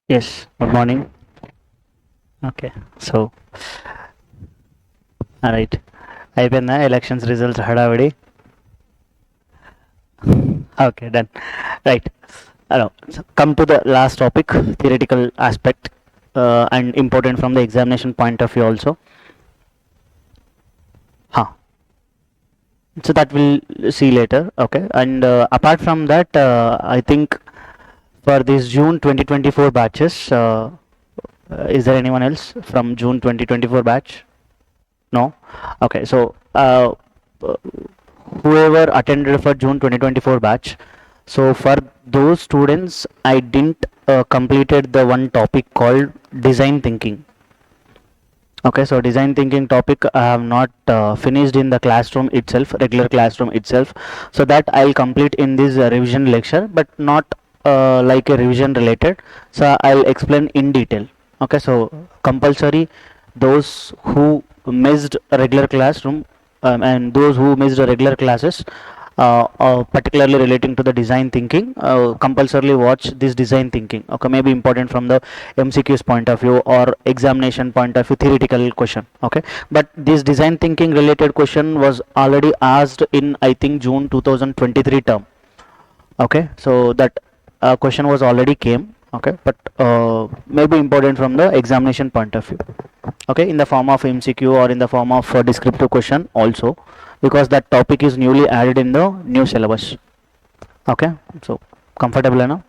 Yes, good morning. Okay, so, alright. అయిపోయిందా elections results హడావిడి? Okay, done. Right. So come to the last topic, theoretical aspect, and important from the examination point of view also. Huh. So that we'll see later. Okay, and apart from that, I think for this June 2024 batches, is there anyone else from June 2024 batch? No. Okay, so whoever attended for June 2024 batch, so for those students I didn't completed the one topic called design thinking. Okay, so design thinking topic I have not finished in the classroom itself, regular classroom itself, so that I'll complete in this revision lecture, but not like a revision related, so I'll explain in detail. Okay, so compulsory those who missed a regular classroom, and those who missed the regular classes, particularly relating to the design thinking, compulsorily watch this design thinking. Okay, maybe important from the MCQs point of view or examination point of view, theoretical question. Okay, but this design thinking related question was already asked in, I think, June 2023 term. Okay, so that question was already came. Okay, but maybe important from the examination point of view. Okay, in the form of MCQ or in the form of descriptive question also, because that topic is newly added in the new syllabus. Okay, so comfortable enough?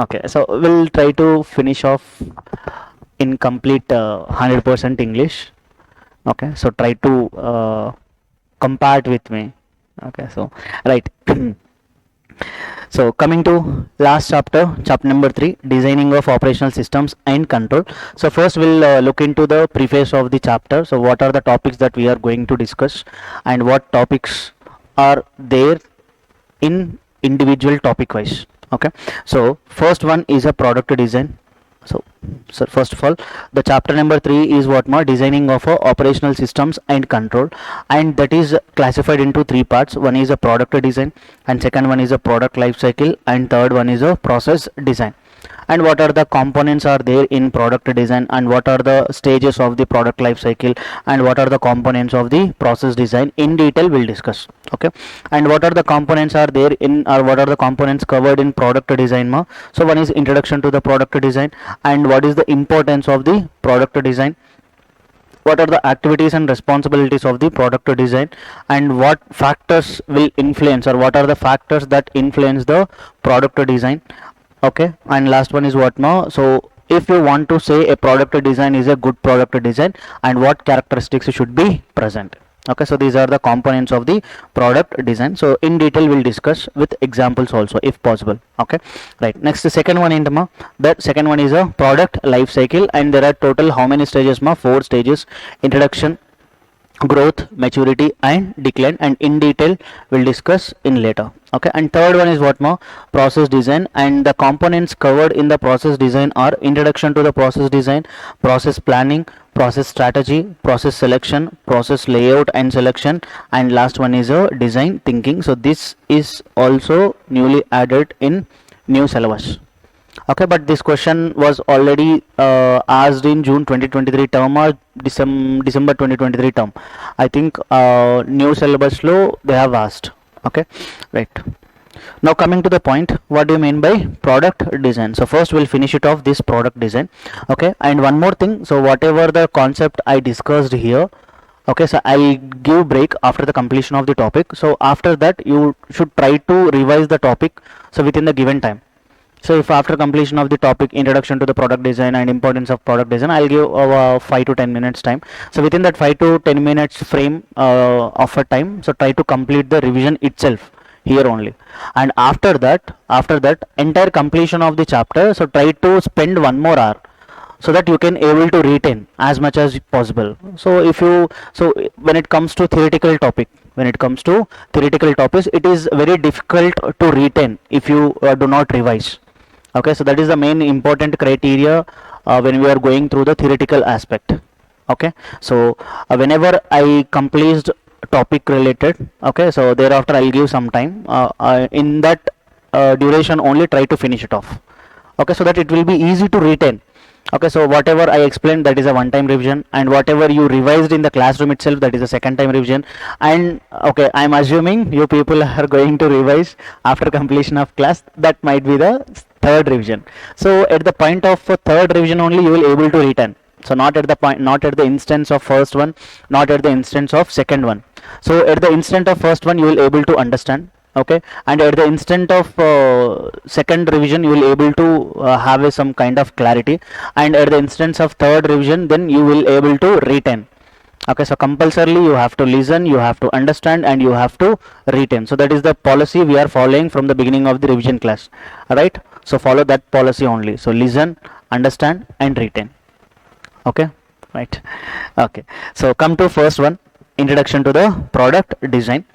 Okay, so we'll try to finish off in complete 100% English. Okay, so try to compare with me. Okay, so right. So coming to last chapter, chapter number 3, designing of operational systems and control. So first we'll look into the preface of the chapter. So what are the topics that we are going to discuss, and what topics are there in individual topic wise. Okay, so first one is a product design. So first of all, the chapter number 3 is what more, designing of operational systems and control, and that is classified into three parts. One is a product design, and second one is a product life cycle, and third one is a process design. And what are the components are there in product design, and what are the stages of the product life cycle, and what are the components of the process design, in detail we'll discuss. Okay, and what are the components are there in, or what are the components covered in product design ma? So one is introduction to the product design, and what is the importance of the product design, what are the activities and responsibilities of the product design, and what factors will influence, or what are the factors that influence the product design. Okay, and last one is what now, so if you want to say a product design is a good product design, and what characteristics should be present. Okay, so these are the components of the product design. So in detail we'll discuss with examples also if possible. Okay, right. Next, the second one in the second one is a product life cycle, and there are total how many stages ma? 4 stages: introduction, growth, maturity, and decline, and in detail we'll discuss in later. Okay, and third one is what more, process design, and the components covered in the process design are introduction to the process design, process planning, process strategy, process selection, process layout and selection, and last one is a design thinking. So this is also newly added in new syllabus. Okay, but this question was already asked in June 2023 term or December 2023 term. I think new syllabus law they have asked. Okay, right. Now coming to the point, what do you mean by product design? So first we'll finish it off this product design. Okay, and one more thing, so whatever the concept I discussed here, okay, so I'll give break after the completion of the topic. So after that you should try to revise the topic, so within the given time. So if after completion of the topic, introduction to the product design and importance of product design, I'll give 5 to 10 minutes time. So within that 5 to 10 minutes frame of a time, so try to complete the revision itself here only. And after that entire completion of the chapter, so try to spend 1 more hour, so that you can able to retain as much as possible. So if you, so when it comes to theoretical topic, it is very difficult to retain if you do not revise. Okay, so that is the main important criteria when we are going through the theoretical aspect. Okay, so whenever I complete topic related, okay, so thereafter I'll give some time, in that duration only try to finish it off, okay, so that it will be easy to retain. Okay, so whatever I explained, that is a one time revision, and whatever you revised in the classroom itself, that is a second time revision. And okay, I'm assuming you people are going to revise after completion of class, that might be the third revision. So at the point of third revision only you will able to retain, so not at the point, not at the instance of first one, not at the instance of second one. So at the instant of first one you will able to understand, okay, and at the instant of second revision you will able to have some kind of clarity, and at the instance of third revision then you will able to retain. Okay, so compulsorily you have to listen, you have to understand, and you have to retain. So that is the policy we are following from the beginning of the revision class, right? So follow that policy only. So listen, understand, and retain. Okay, right. Okay, so come to first one, introduction to the product design.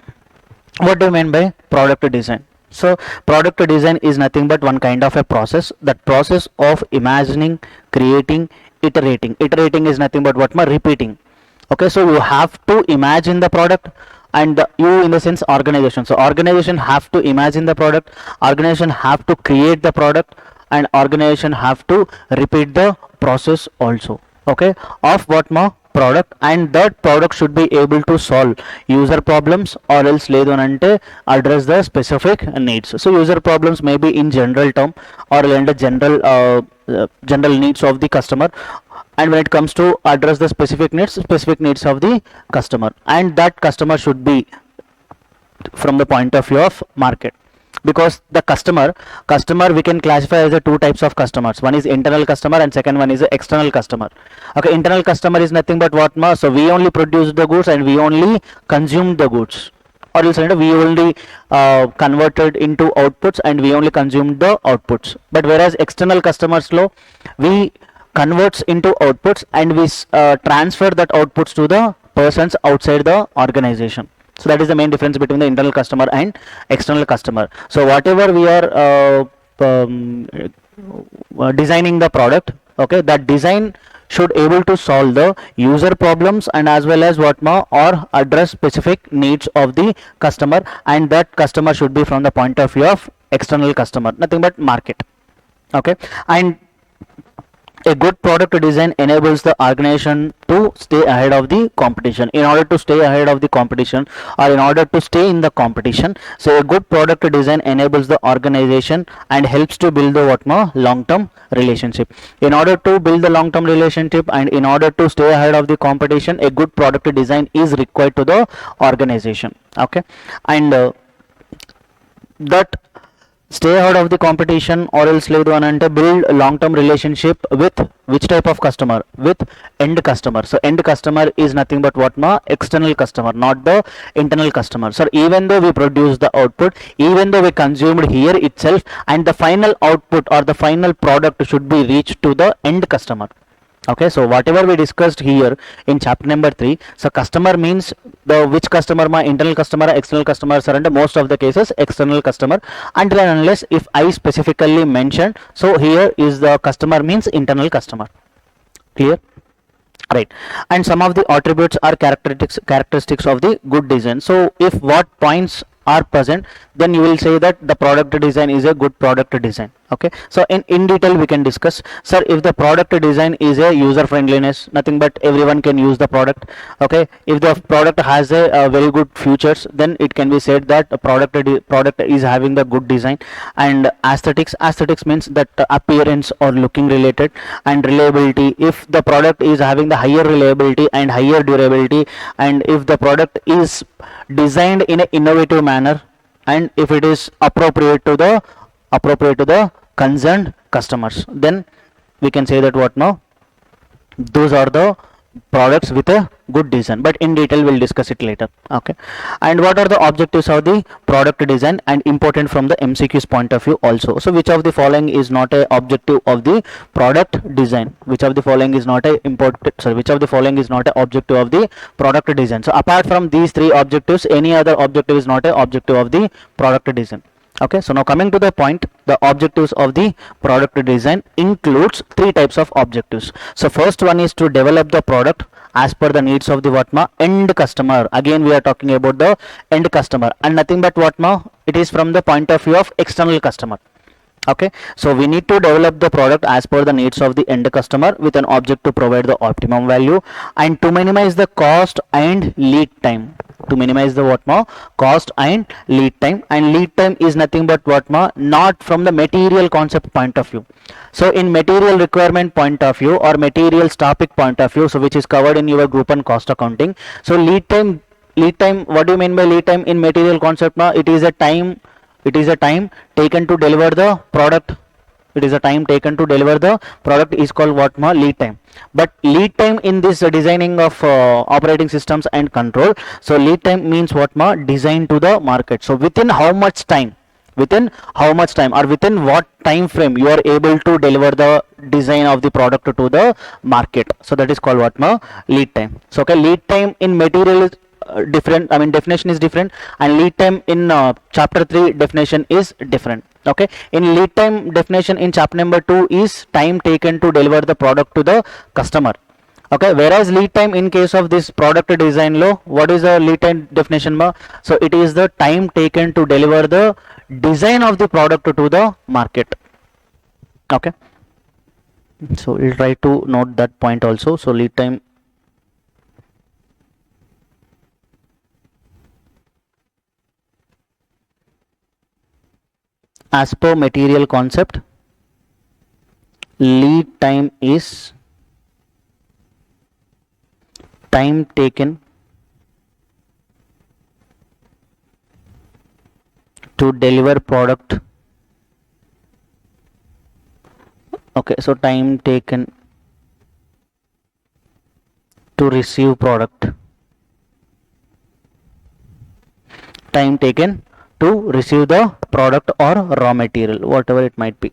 What do you mean by product design? So product design is nothing but one kind of a process, that process of imagining, creating, iterating is nothing but what, repeating. Okay, so you have to imagine the product, and you in the sense organization, so organization have to imagine the product, organization have to create the product, and organization have to repeat the process also, okay, of what product, and that product should be able to solve user problems or else లేదు అంటే address the specific needs. So user problems may be in general term or in the general needs of the customer, and when it comes to address the specific needs of the customer, and that customer should be from the point of view of market, because the customer we can classify as a two types of customers. One is internal customer and second one is a external customer. Okay, internal customer is nothing but what, so we only produce the goods and we only consume the goods, or else we only converted into outputs and we only consume the outputs. But whereas external customers low, we converts into outputs and we transfer that outputs to the persons outside the organization. So that is the main difference between the internal customer and external customer. So whatever we are designing the product, okay, that design should able to solve the user problems and as well as what or address specific needs of the customer, and that customer should be from the point of view of external customer, nothing but market. Okay, and a good product design enables the organization to stay ahead of the competition. In order to stay ahead of the competition, or in order to stay in the competition, so a good product design enables the organization and helps to build the long-term relationship. In order to build the long-term relationship and in order to stay ahead of the competition, a good product design is required to the organization. Okay, and that stay ahead of the competition or else లేదు అని అంటే build long term relationship with which type of customer, with end customer. So end customer is nothing but what, external customer, not the internal customer. So even though we produce the output, even though we consumed here itself, and the final output or the final product should be reached to the end customer. Okay, so whatever we discussed here in chapter number 3, so customer means the which customer, my internal customer, external customers are, and most of the cases external customer, until and unless if I specifically mentioned, so here is the customer means internal customer. Clear? Right. And some of the attributes are characteristics of the good design. So if what points are present, then you will say that the product design is a good product design. Okay, so in detail we can discuss. Sir, if the product design is a user friendliness, nothing but everyone can use the product. Okay, if the product has a very good features, then it can be said that the product is having the good design. And aesthetics means that appearance or looking related. And reliability, if the product is having the higher reliability and higher durability, and if the product is designed in an innovative manner, and if it is appropriate to the concerned customers, then we can say that what, those are the products with a good design. But in detail we'll discuss it later. Okay, and what are the objectives of the product design, and important from the MCQ's point of view also. So which of the following is not a objective of the product design? Which of the following is not a which of the following is not a objective of the product design? So apart from these three objectives, any other objective is not a objective of the product design. Okay, so now coming to the point, the objectives of the product design includes three types of objectives. So first one is to develop the product as per the needs of the what ma end customer. Again we are talking about the end customer and nothing but what ma, it is from the point of view of external customer. Okay, so we need to develop the product as per the needs of the end customer with an object to provide the optimum value and to minimize the cost and lead time. To minimize the what ma cost and lead time, and lead time is nothing but what ma, not from the material concept point of view. So in material requirement point of view or materials topic point of view, so which is covered in your group and cost accounting. So lead time, what do you mean by lead time in material concept ma? It is a time, it is a time taken to deliver the product. It is a time taken to deliver the product is called what ma, lead time. But lead time in this designing of operating systems and control, so lead time means what ma, design to the market. So within how much time, within how much time or within what time frame you are able to deliver the design of the product to the market. So that is called what ma, lead time. So okay, lead time in material is different, I mean definition is different, and lead time in chapter 3 definition is different. Okay, in lead time definition in chapter number 2 is time taken to deliver the product to the customer. Okay, whereas lead time in case of this product design law, what is the lead time definition ma? So it is the time taken to deliver the design of the product to the market. Okay, so we'll try to note that point also. So lead time as per material concept, lead time is time taken to deliver product. Okay, so time taken to receive product, time taken to receive the product or raw material, whatever it might be.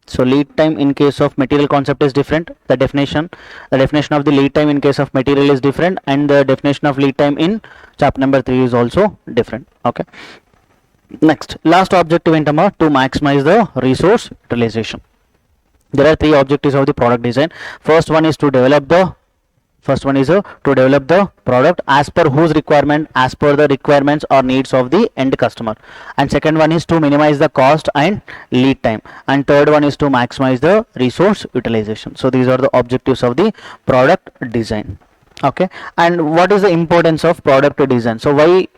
So lead time in case of material concept is different. The definition of the lead time in case of material is different, and the definition of lead time in chapter number 3 is also different. Okay, next, last objective in term to maximize the resource utilization. There are 3 objectives of the product design. First one is to develop the product as per whose requirement, as per the requirements or needs of the end customer, and second one is to minimize the cost and lead time, and third one is to maximize the resource utilization. So these are the objectives of the product design. Okay, and what is the importance of product design? So why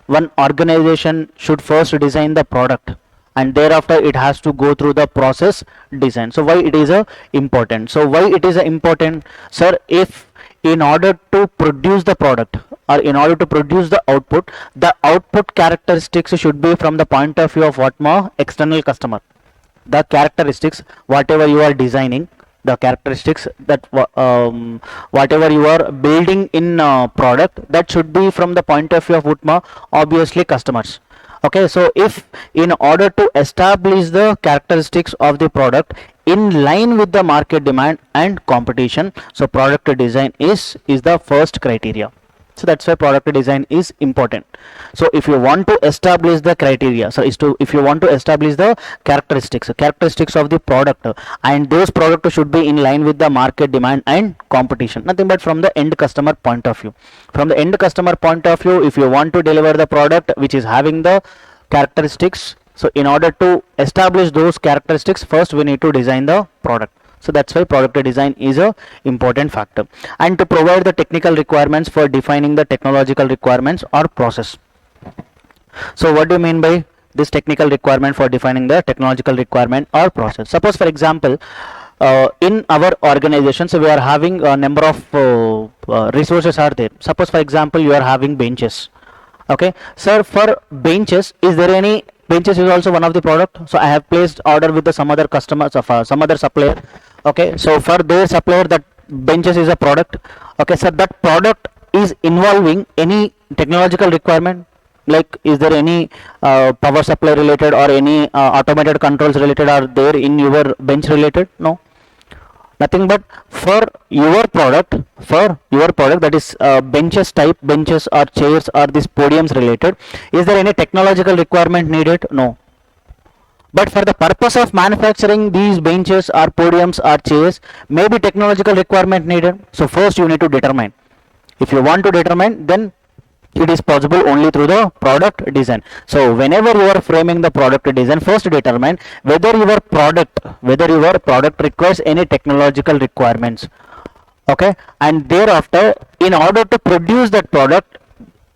one organization should first design the product and thereafter it has to go through the process design? So why it is important? So why it is important, sir? If in order to produce the product or in order to produce the output characteristics should be from the point of view of what more external customer. The characteristics whatever you are designing, the characteristics that whatever you are building in product, that should be from the point of view of Utma, obviously customers. Okay, so if in order to establish the characteristics of the product in line with the market demand and competition, so product design is the first criteria. So that's why product design is important. So if you want to establish the criteria, so if you want to establish the characteristics of the product, and those products should be in line with the market demand and competition, nothing but from the end customer point of view. From the end customer point of view, if you want to deliver the product which is having the characteristics, so in order to establish those characteristics, first we need to design the product. So that's why product design is a important factor, and to provide the technical requirements for defining the technological requirements or process. So what do you mean by this technical requirement for defining the technological requirement or process? Suppose for example, in our organization, so we are having a number of resources are there. Suppose for example you are having benches. Okay, sir, for benches, is there any benches is also one of the product? So I have placed order with the some other customers of some other supplier. Okay, so for their supplier that benches is a product. Okay, so that product is involving any technological requirement, like is there any power supply related or any automated controls related are there in your bench related? No, nothing but for your product, that is benches type, benches or chairs or these podiums related, is there any technological requirement needed? No. But for the purpose of manufacturing these benches or podiums or chairs, maybe technological requirement needed. So first you need to determine. If you want to determine, then it is possible only through the product design. So whenever you are framing the product design, first determine whether your product requires any technological requirements. Okay, and thereafter, in order to produce that product,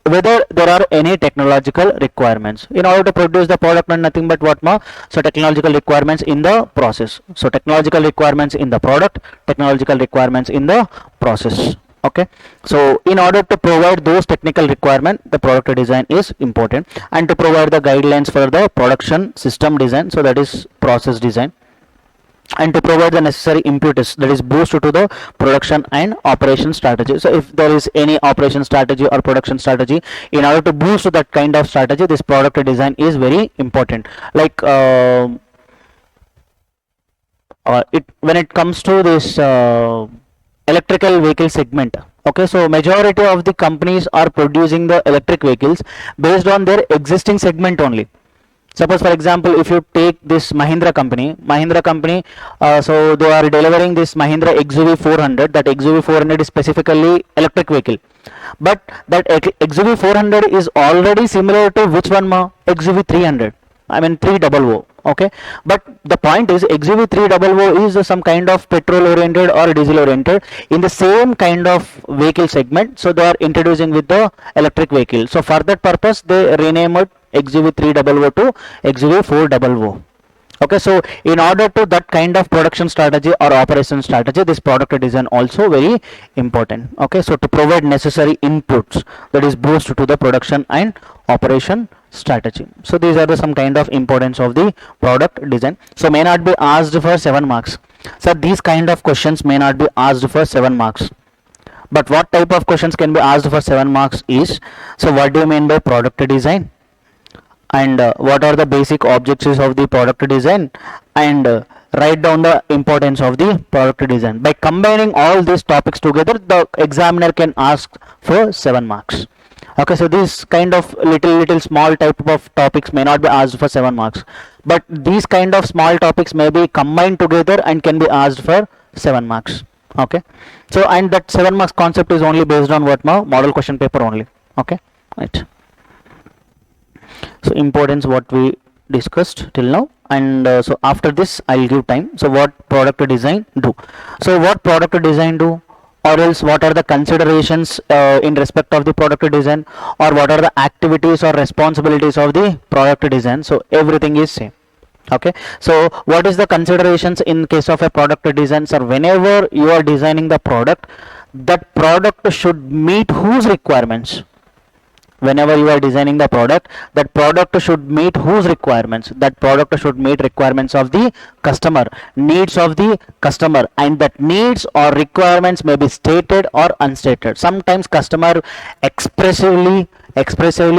whether there are any technological requirements. In order to produce the product, and nothing but what more, so technological requirements in the process. So technological requirements in the product, technological requirements in the process. Okay, so in order to provide those technical requirement, the product design is important, and to provide the guidelines for the production system design, so that is process design, and to provide the necessary impetus, that is boost to the production and operation strategy. So if there is any operation strategy or production strategy, in order to boost that kind of strategy, this product design is very important. Like it when it comes to this electrical vehicle segment. Okay, so majority of the companies are producing the electric vehicles based on their existing segment only. Suppose for example, if you take this Mahindra company, so they are delivering this Mahindra XUV 400. That XUV 400 is specifically electric vehicle, but that XUV 400 is already similar to which one ma? XUV 300. I mean 300. Okay, but the point is XUV 300 is some kind of petrol oriented or diesel oriented in the same kind of vehicle segment. So they are introducing with the electric vehicle. So for that purpose, they renamed XUV 300 to XUV 400. Okay, so in order to that kind of production strategy or operation strategy, this product design also very important. Okay, so to provide necessary inputs, that is boost to the production and operation strategy. So these are the some kind of importance of the product design. So may not be asked for 7 marks. So these kind of questions may not be asked for 7 marks. But what type of questions can be asked for 7 marks is, so what do you mean by product design? And what are the basic objectives of the product design, and write down the importance of the product design. By combining all these topics together, the examiner can ask for 7 marks. Okay, so this kind of little small type of topics may not be asked for 7 marks, but these kind of small topics may be combined together and can be asked for 7 marks. Okay, so and that 7 marks concept is only based on what model question paper only. Okay, right. So importance what we discussed till now, and so after this I'll give time. So what product design do? So what product design do, or else what are the considerations in respect of the product design, or what are the activities or responsibilities of the product design? So everything is same. Okay, so what is the considerations in case of a product design? So whenever you are designing the product, that product should meet whose requirements? Whenever you are designing the product, that product should meet whose requirements? That product should meet requirements of the customer, needs of the customer, and that needs or requirements may be stated or unstated. Sometimes customer expressively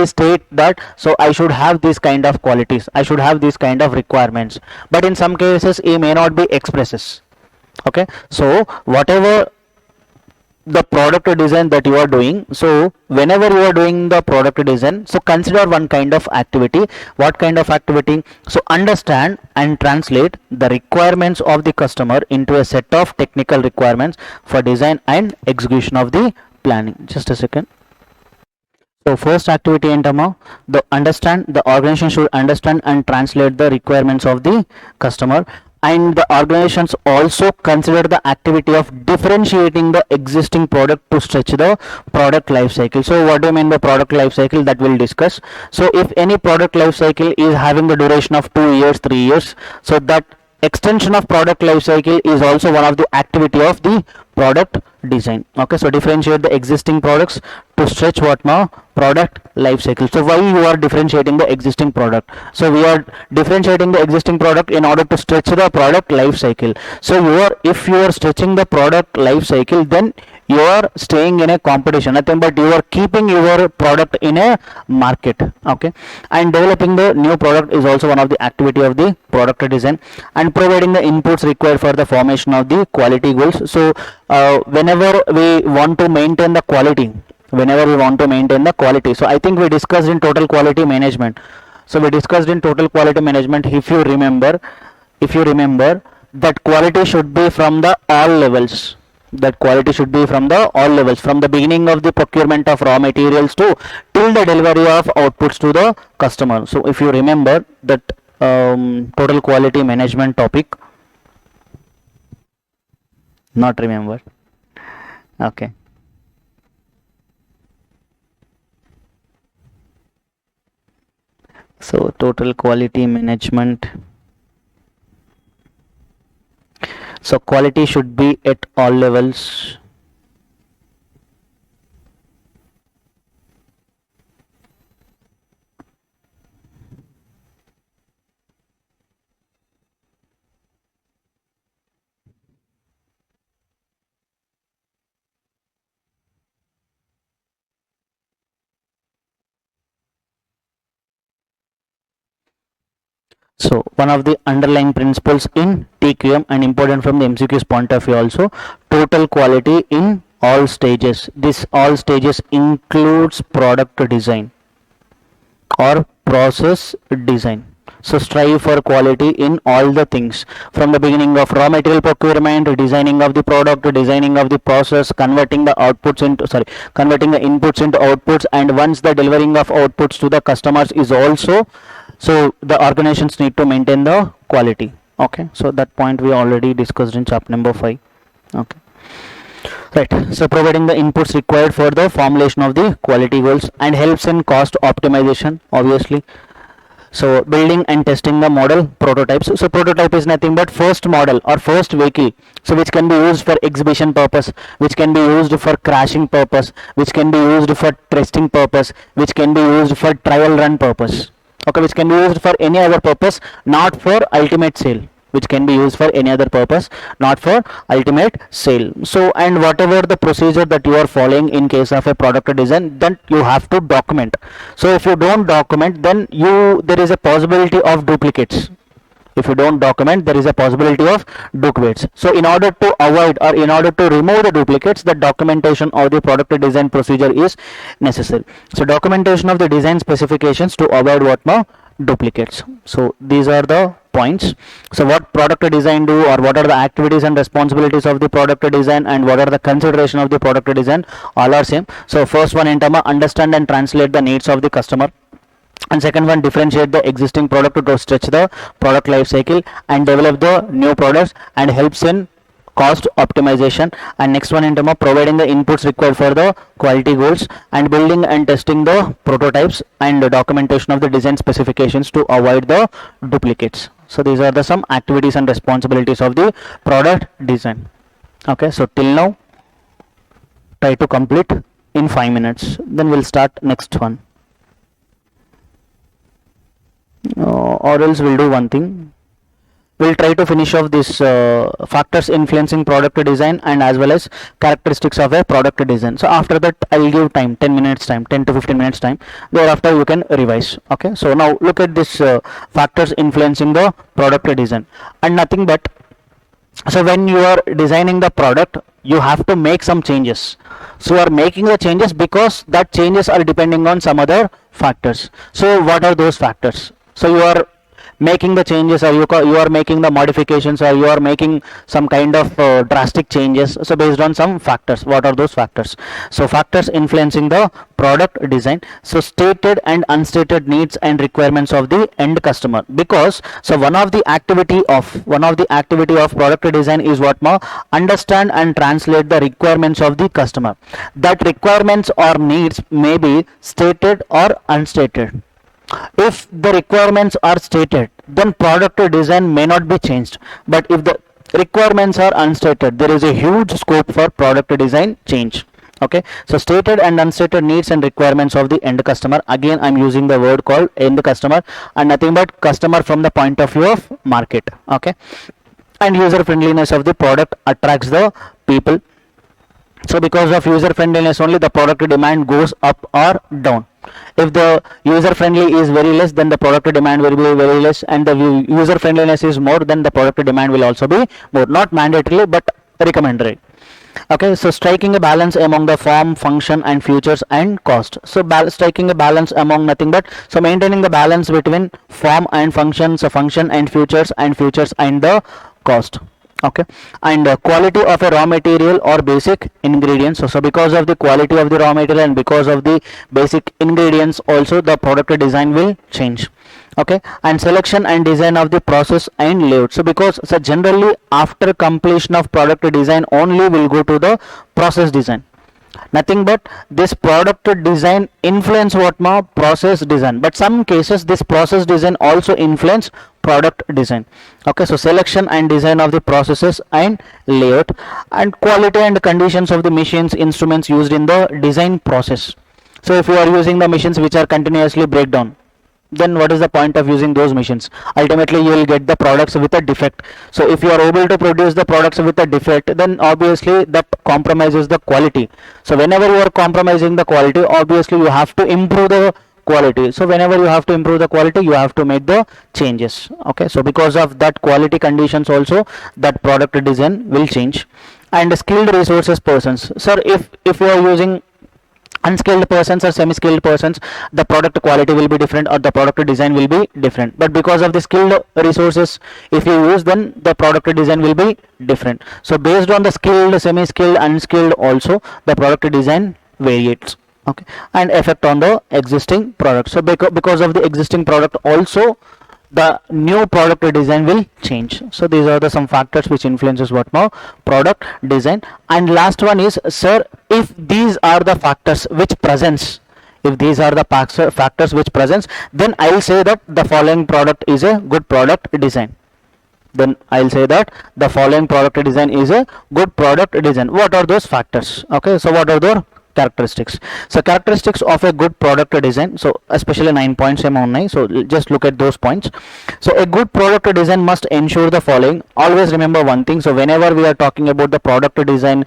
state that, so I should have this kind of qualities, I should have this kind of requirements, but in some cases he may not be expresses. Okay, so whatever the product design that you are doing, so whenever you are doing the product design, so consider one kind of activity. What kind of activity? So understand and translate the requirements of the customer into a set of technical requirements for design and execution of the planning. Just a second. So first activity entama, the organization should understand and translate the requirements of the customer, and the organizations also consider the activity of differentiating the existing product to stretch the product life cycle. So what do you mean by product life cycle? That we'll discuss. So if any product life cycle is having the duration of 2 years, 3 years, so that extension of product life cycle is also one of the activity of the product design. Okay, so differentiate the existing products to stretch what now product life cycle. So why you are differentiating the existing product? So we are differentiating the existing product in order to stretch the product life cycle. So if you are stretching the product life cycle, then you are staying in a competition, nothing but you are keeping your product in a market. Okay, and developing the new product is also one of the activity of the product design, and providing the inputs required for the formation of the quality goals. So whenever we want to maintain the quality, so I think we discussed in total quality management. So we discussed in total quality management, if you remember that quality should be from the all levels, that quality should be from the all levels, from the beginning of the procurement of raw materials to till the delivery of outputs to the customer. So if you remember that total quality management topic, not remember, okay. So total quality management, so quality should be at all levels. So one of the underlying principles in TQM and important from the MCQ's point of view also, total quality in all stages. This all stages includes product design or process design. So strive for quality in all the things, from the beginning of raw material procurement, designing of the product, designing of the process, converting the converting the inputs into outputs, and once the delivering of outputs to the customers is also, so the organizations need to maintain the quality. Okay, so that point we already discussed in chapter number 5. Okay, right. So providing the inputs required for the formulation of the quality goals and helps in cost optimization, obviously. So building and testing the model prototypes. So prototype is nothing but first model or first vehicle, so which can be used for exhibition purpose, which can be used for crashing purpose, which can be used for testing purpose, which can be used for trial run purpose. Okay, which can be used for any other purpose, not for ultimate sale, which can be used for any other purpose, not for ultimate sale. So and whatever the procedure that you are following in case of a product design, then you have to document. So if you don't document, then there is a possibility of duplicates. If you don't document, there is a possibility of duplicates. So in order to avoid or in order to remove the duplicates, the documentation of the product design procedure is necessary. So documentation of the design specifications to avoid what now duplicates. So these are the points. So what product design do, or what are the activities and responsibilities of the product design, and what are the consideration of the product design, all are same. So first one in term of understand and translate the needs of the customer, and second one differentiate the existing product to stretch the product life cycle and develop the new products and helps in cost optimization, and next one in terms of providing the inputs required for the quality goals and building and testing the prototypes and the documentation of the design specifications to avoid the duplicates. So these are the some activities and responsibilities of the product design. Okay, so till now try to complete in 5 minutes, then we'll start next one. Or else we'll do one thing, we'll try to finish off this factors influencing product design and as well as characteristics of a product design. So after that I'll give time, 10 minutes time, 10 to 15 minutes time, thereafter you can revise. Okay, so now look at this factors influencing the product design, and nothing but, so when you are designing the product, you have to make some changes. So you are making the changes because that changes are depending on some other factors. So what are those factors? So you are making the changes, or you are making the modifications, or you are making some kind of drastic changes, so based on some factors. What are those factors? So factors influencing the product design, so stated and unstated needs and requirements of the end customer, because so one of the activity of product design is what more, understand and translate the requirements of the customer. That requirements or needs may be stated or unstated. If the requirements are stated, then product design may not be changed, but if the requirements are unstated, there is a huge scope for product design change. Okay, so stated and unstated needs and requirements of the end customer, again I'm using the word called end customer, and nothing but customer from the point of view of market. Okay, and user friendliness of the product attracts the people. So because of user friendliness only, the product demand goes up or down. If the user friendly is very less, then the product demand will be very less, and the user friendliness is more, then the product demand will also be more. Not mandatorily, but recommended. Okay, so striking a balance among the form, function, and features and cost. So striking a balance among nothing but, so maintaining the balance between form and function, so function and features and the cost. Okay, and quality of a raw material or basic ingredients. So because of the quality of the raw material and because of the basic ingredients also, the product design will change. Okay, and selection and design of the process and layout. So because, so generally after completion of product design only will go to the process design. Nothing but this product design influence what ma process design, but some cases this process design also influence product design. Okay, so selection and design of the processes and layout, and quality and conditions of the machines instruments used in the design process. So if you are using the machines which are continuously breakdown, then what is the point of using those machines? Ultimately you will get the products with a defect. So if you are able to produce the products with a defect, then obviously that compromises the quality. So whenever you are compromising the quality, obviously you have to improve the quality. So whenever you have to improve the quality, you have to make the changes. Okay, so because of that quality conditions also, that product design will change. And skilled resources persons. Sir, if you are using unskilled persons or semi-skilled persons, the product quality will be different or the product design will be different. But because of the skilled resources, if you use, then the product design will be different. So based on the skilled, semi-skilled, unskilled also, the product design varies. Okay, and effect on the existing product. So because of the existing product also, the new product design will change. So these are the some factors which influences what now product design. And last one is, sir, if these are the factors which presents, if these are the factors which presents, then I will say that the following product is a good product design. Then I'll say that the following product design is a good product design. What are those factors? Okay, so what are the characteristics? So characteristics of a good product design, so especially 9 points online, so just look at those points. So a good product design must ensure the following. Always remember one thing, so whenever we are talking about the product design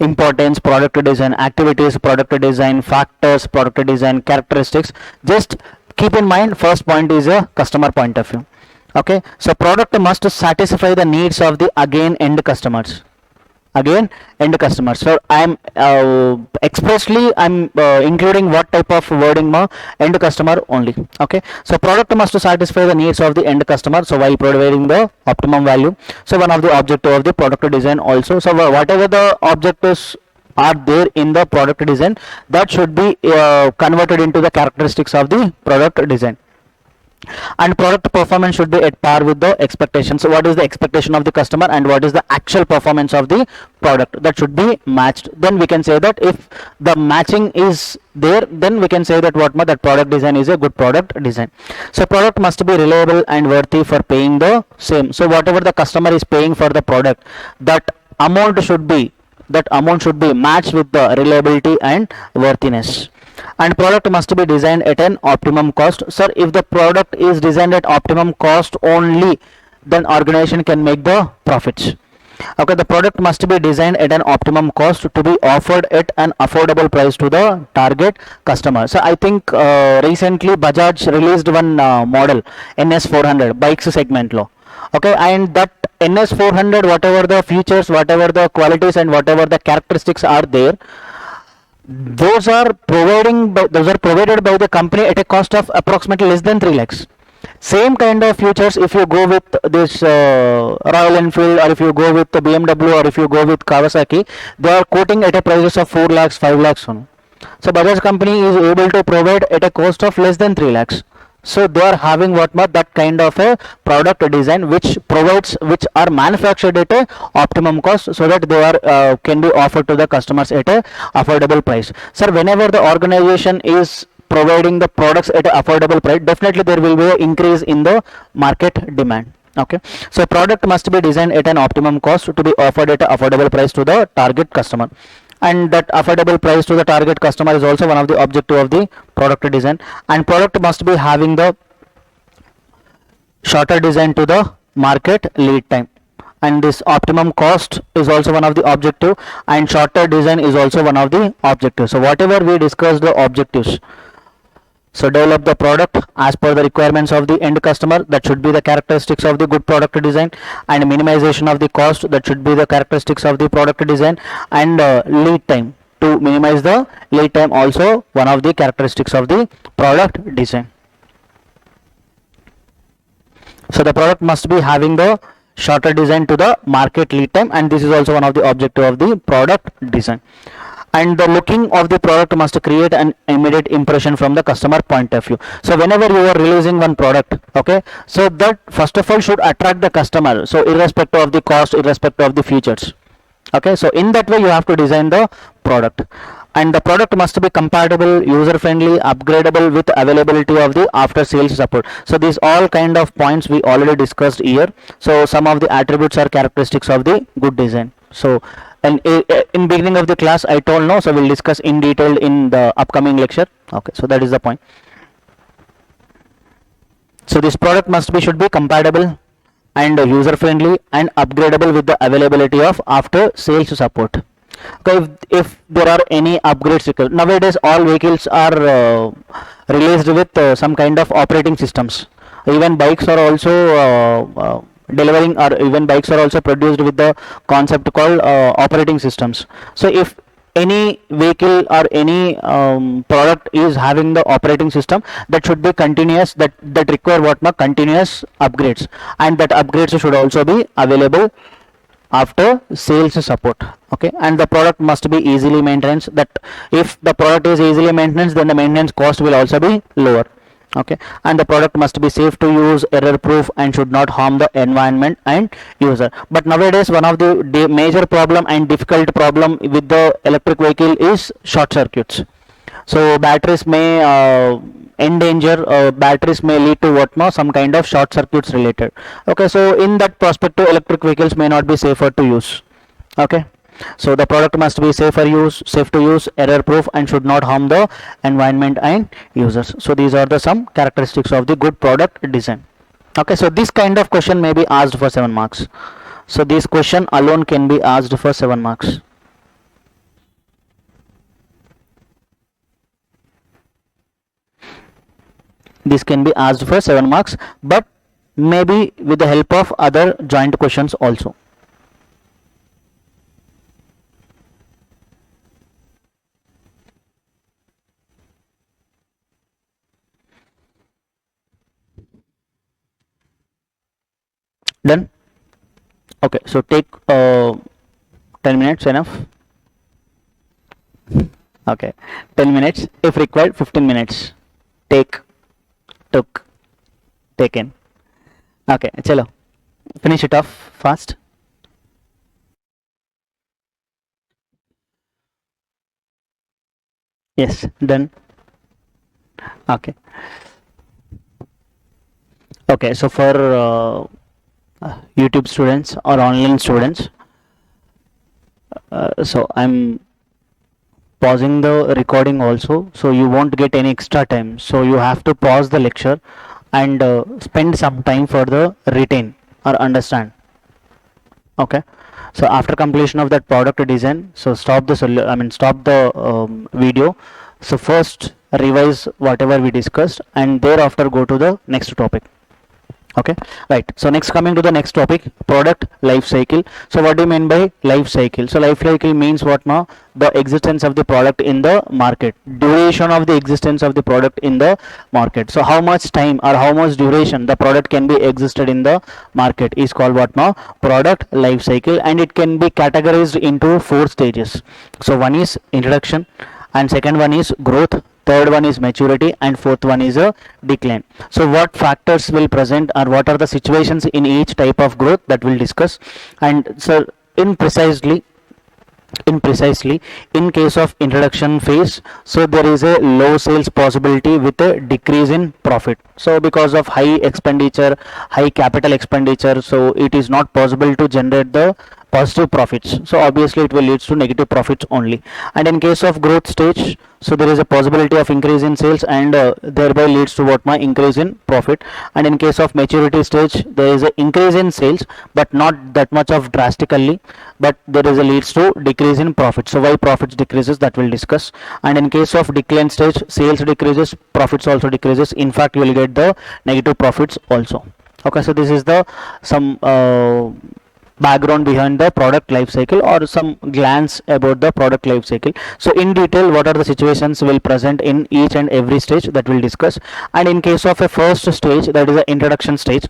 importance, product design activities, product design factors, product design characteristics, just keep in mind first point is a customer point of view. Okay, so product must satisfy the needs of the end customers. So I am expressly I'm including what type of wording ma end customer only. Okay, so product must satisfy the needs of the end customer, so while providing the optimum value. So one of the objective of the product design also, so whatever the objectives are there in the product design, that should be converted into the characteristics of the product design. And product performance should be at par with the expectations. So what is the expectation of the customer and what is the actual performance of the product, that should be matched. Then we can say that if the matching is there, then we can say that that product design is a good product design. So product must be reliable and worthy for paying the same. So whatever the customer is paying for the product, that amount should be matched with the reliability and worthiness. And product must be designed at an optimum cost. Sir, if the product is designed at optimum cost only, then organization can make the profits. Okay, the product must be designed at an optimum cost to be offered at an affordable price to the target customer. So I think recently Bajaj released one model NS400 bikes segment law. Okay, and that NS400, whatever the features, whatever the qualities and whatever the characteristics are there, those are provided by the company at a cost of approximately less than 3 lakhs. Same kind of features if you go with this Royal Enfield, or if you go with the BMW, or if you go with Kawasaki, they are quoting at a prices of 4 lakhs, 5 lakhs only. So Bajaj company is able to provide at a cost of less than 3 lakhs. So they are having that kind of a product design which are manufactured at a optimum cost, so that they are can be offered to the customers at a affordable price. Sir, whenever the organization is providing the products at an affordable price, definitely there will be an increase in the market demand. Okay, so product must be designed at an optimum cost to be offered at an affordable price to the target customer. And that affordable price to the target customer is also one of the objective of the product design. And product must be having the shorter design to the market lead time, and this optimum cost is also one of the objective, and shorter design is also one of the objectives. So whatever we discussed the objectives, So develop the product as per the requirements of the end customer, that should be the characteristics of the good product design. And minimization of the cost, that should be the characteristics of the product design. And lead time, to minimize the lead time, also one of the characteristics of the product design. So the product must be having the shorter design to the market lead time, and this is also one of the objective of the product design. And the looking of the product must create an immediate impression from the customer point of view. So whenever you are releasing one product, okay, so that first of all should attract the customer, so irrespective of the cost, irrespective of the features. Okay, so in that way you have to design the product. And the product must be compatible, user friendly, upgradable, with availability of the after sales support. So these all kind of points we already discussed here. So some of the attributes are characteristics of the good design. So and in beginning of the class I told, no, so we'll discuss in detail in the upcoming lecture. Okay, so that is the point. So this product should be compatible and user friendly and upgradable with the availability of after sales support. Okay, if there are any upgrades, nowadays all vehicles are released with some kind of operating systems. Even bikes are also delivering, or even bikes are also produced with the concept called operating systems. So if any vehicle or any product is having the operating system, that should be continuous, that require what now, continuous upgrades, and that upgrades should also be available after sales support. Okay, and the product must be easily maintained, that if the product is easily maintained, then the maintenance cost will also be lower. Okay, and the product must be safe to use, error proof, and should not harm the environment and user. But nowadays one of the major problem and difficult problem with the electric vehicle is short circuits. So batteries may endanger, batteries may lead to what now, some kind of short circuits related. Okay, so in that perspective electric vehicles may not be safer to use. Okay, so the product must be safe to use, error proof, and should not harm the environment and users. So these are the some characteristics of the good product design. Okay, so this kind of question may be asked for 7 marks. So this question alone can be asked for 7 marks. This can be asked for 7 marks, but maybe with the help of other joint questions also. Done? Okay, so take 10 minutes enough. Okay, 10 minutes, if required 15 minutes. Took, taken. Okay, chalo, finish it off fast. Yes, done. Okay. Okay, so for YouTube students or online students, so I'm pausing the recording also, so you won't get any extra time. So you have to pause the lecture and spend some time for the retain or understand. Okay, so after completion of that product design, so stop the video. So first revise whatever we discussed, and thereafter go to the next topic. Okay, right. So next, coming to the next topic, product life cycle. So what do you mean by life cycle? So life cycle means what now? The existence of the product in the market, duration of the existence of the product in the market. So how much time or how much duration the product can be existed in the market is called what now? Product life cycle, and it can be categorized into 4 stages. So one is introduction, and second one is growth, third one is maturity, and fourth one is a decline. So what factors will present, or what are the situations in each type of growth, that we'll discuss. And so in precisely in case of introduction phase, so there is a low sales possibility with a decrease in profit. So because of high expenditure, high capital expenditure, so it is not possible to generate the positive profits. So obviously it will leads to negative profits only. And in case of growth stage, so there is a possibility of increase in sales and thereby leads to what my increase in profit. And in case of maturity stage, there is an increase in sales but not that much of drastically, but there is a leads to decrease in profit. So why profits decreases, that will discuss. And in case of decline stage, sales decreases, profits also decreases. In fact, you will get the negative profits also. Okay, so this is the some background behind the product life cycle, or some glance about the product life cycle. So in detail, what are the situations will present in each and every stage, that will discuss. And in case of a first stage, that is the introduction stage,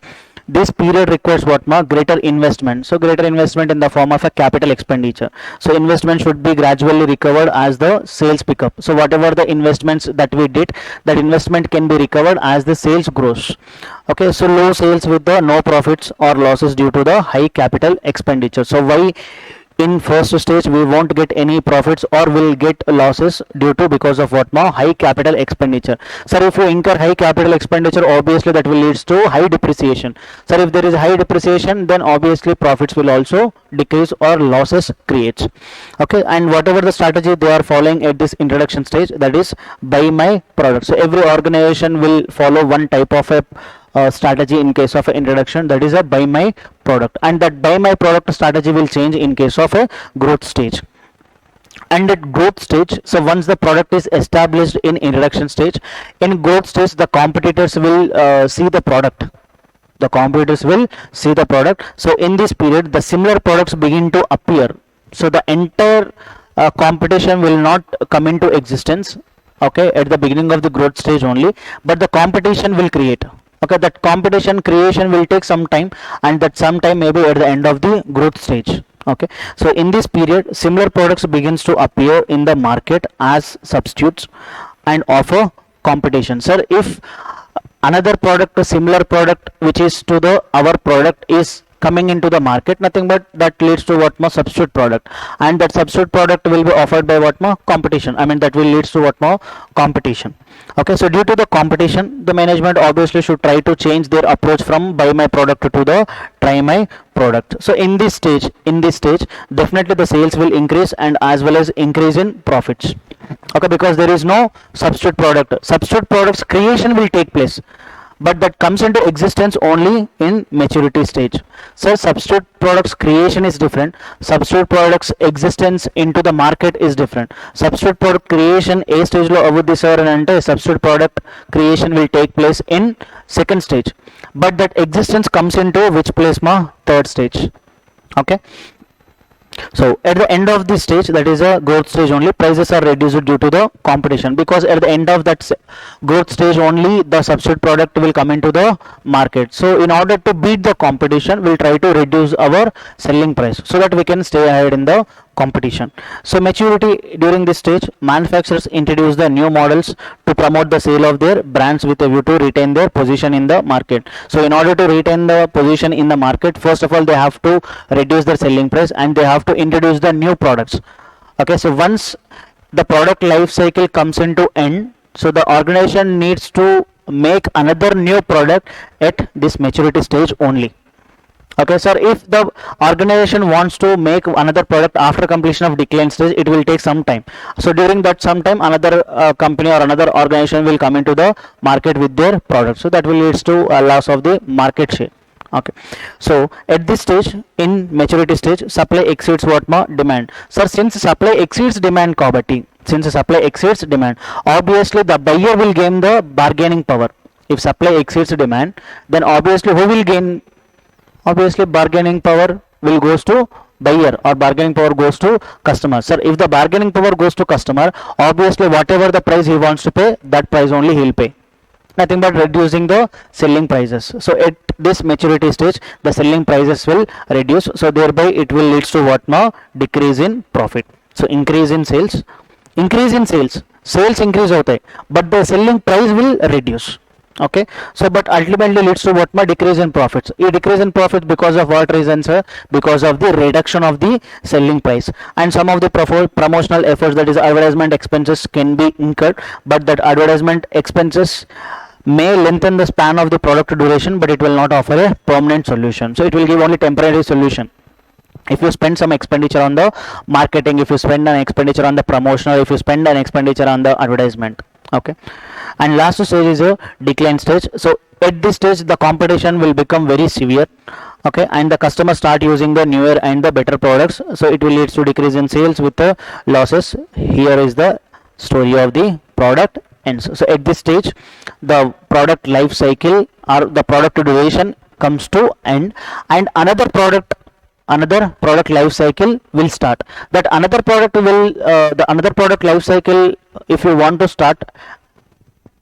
this period requires what ma greater investment. So greater investment in the form of a capital expenditure. So investment should be gradually recovered as the sales pick up. So whatever the investments that we did, that investment can be recovered as the sales grows. Okay, so low sales with the no profits or losses due to the high capital expenditure. So why in first stage we won't get any profits or will get losses due to because of what now high capital expenditure. Sir, if you incur high capital expenditure, obviously that will leads to high depreciation. Sir, if there is high depreciation, then obviously profits will also decrease or losses creates. Okay, and whatever the strategy they are following at this introduction stage, that is buy my product. So every organization will follow one type of a strategy in case of a introduction, that is a buy my product. And that buy my product strategy will change in case of a growth stage. And at growth stage, so once the product is established in introduction stage, in growth stage the competitors will see the product. The competitors will see the product. So in this period the similar products begin to appear. So the entire competition will not come into existence, okay, at the beginning of the growth stage only, but the competition will create. Okay, that competition creation will take some time, and that some time maybe at the end of the growth stage. Okay, so in this period similar products begins to appear in the market as substitutes and offer competition. Sir, if another product, a similar product which is to the our product is coming into the market, nothing but that leads to what more substitute product, and that substitute product will be offered by what more competition. I mean that will leads to what more competition. Okay, so due to the competition, the management obviously should try to change their approach from buy my product to the try my product. So in this stage, definitely the sales will increase and as well as increase in profits. Okay, because there is no substitute product. Substitute products creation will take place, but that comes into existence only in maturity stage. So substitute products creation is different, substitute products existence into the market is different. Substitute product creation A stage లో అవుద్ది sir అని అంటే substitute product creation will take place in second stage, but that existence comes into which place ma third stage. Okay, so at the end of this stage, that is a growth stage only, prices are reduced due to the competition, because at the end of that growth stage only the substitute product will come into the market. So in order to beat the competition, we'll try to reduce our selling price so that we can stay ahead in the competition. So maturity, during this stage manufacturers introduce the new models to promote the sale of their brands with a view to retain their position in the market. So in order to retain the position in the market, first of all they have to reduce their selling price and they have to introduce the new products. Okay, so once the product life cycle comes into end, so the organization needs to make another new product at this maturity stage only. Okay, sir, if the organization wants to make another product after completion of decline stage, it will take some time. So during that some time another company or another organization will come into the market with their product, so that will leads to a loss of the market share. Okay, so at this stage, in maturity stage, supply exceeds what ma demand. Sir, since supply exceeds demand kabatti, since supply exceeds demand, obviously the buyer will gain the bargaining power. If supply exceeds demand, then obviously who will gain? Obviously bargaining power will goes to buyer or bargaining power goes to customer. Sir, if the bargaining power goes to customer, obviously whatever the price he wants to pay, that price only he'll pay, nothing but reducing the selling prices. So at this maturity stage the selling prices will reduce, so thereby it will leads to what now decrease in profit. So increase in sales, sales increase होते, but the selling price will reduce. Okay, so but ultimately leads to what my decrease in profits. A decrease in profits because of what reasons, sir? Because of the reduction of the selling price, and some of the promotional efforts, that is advertisement expenses, can be incurred, but that advertisement expenses may lengthen the span of the product duration, but it will not offer a permanent solution. So it will give only temporary solution. if you spend some expenditure on the marketing, if you spend an expenditure on the promotion, or if you spend an expenditure on the advertisement. Okay, and last stage is a decline stage. So at this stage the competition will become very severe. Okay, and the customers start using the newer and the better products, so it will lead to decrease in sales with the losses. Here is the story of the product ends. So at this stage the product life cycle or the product duration comes to end, and another product life cycle will start. That another product will the another product life cycle, if you want to start